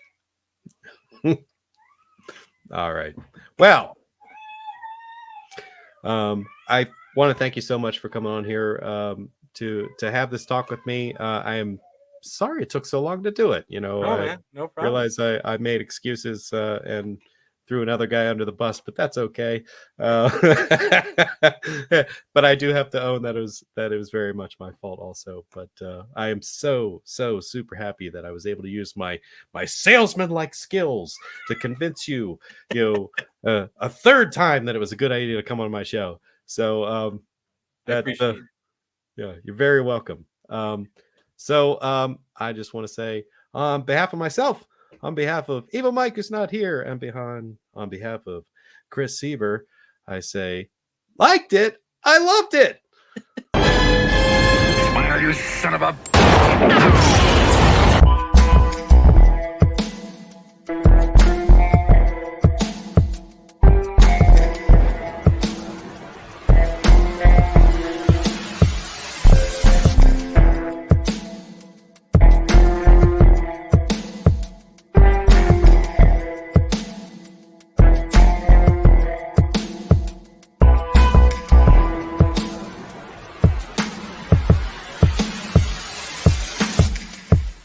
Speaker 3: All right. Well, I want to thank you so much for coming on here to have this talk with me. I am sorry it took so long to do it.
Speaker 4: Man, no problem.
Speaker 3: Realize I made excuses and threw another guy under the bus, but that's okay. But I do have to own that it was very much my fault also. But I am so super happy that I was able to use my salesman-like skills to convince you, a third time that it was a good idea to come on my show. So you're very welcome. So I just want to say on behalf of myself, on behalf of Evil Mike, who's not here, and on behalf of Chris Seaver, I say, liked it. I loved it.
Speaker 21: Smile, you son of a...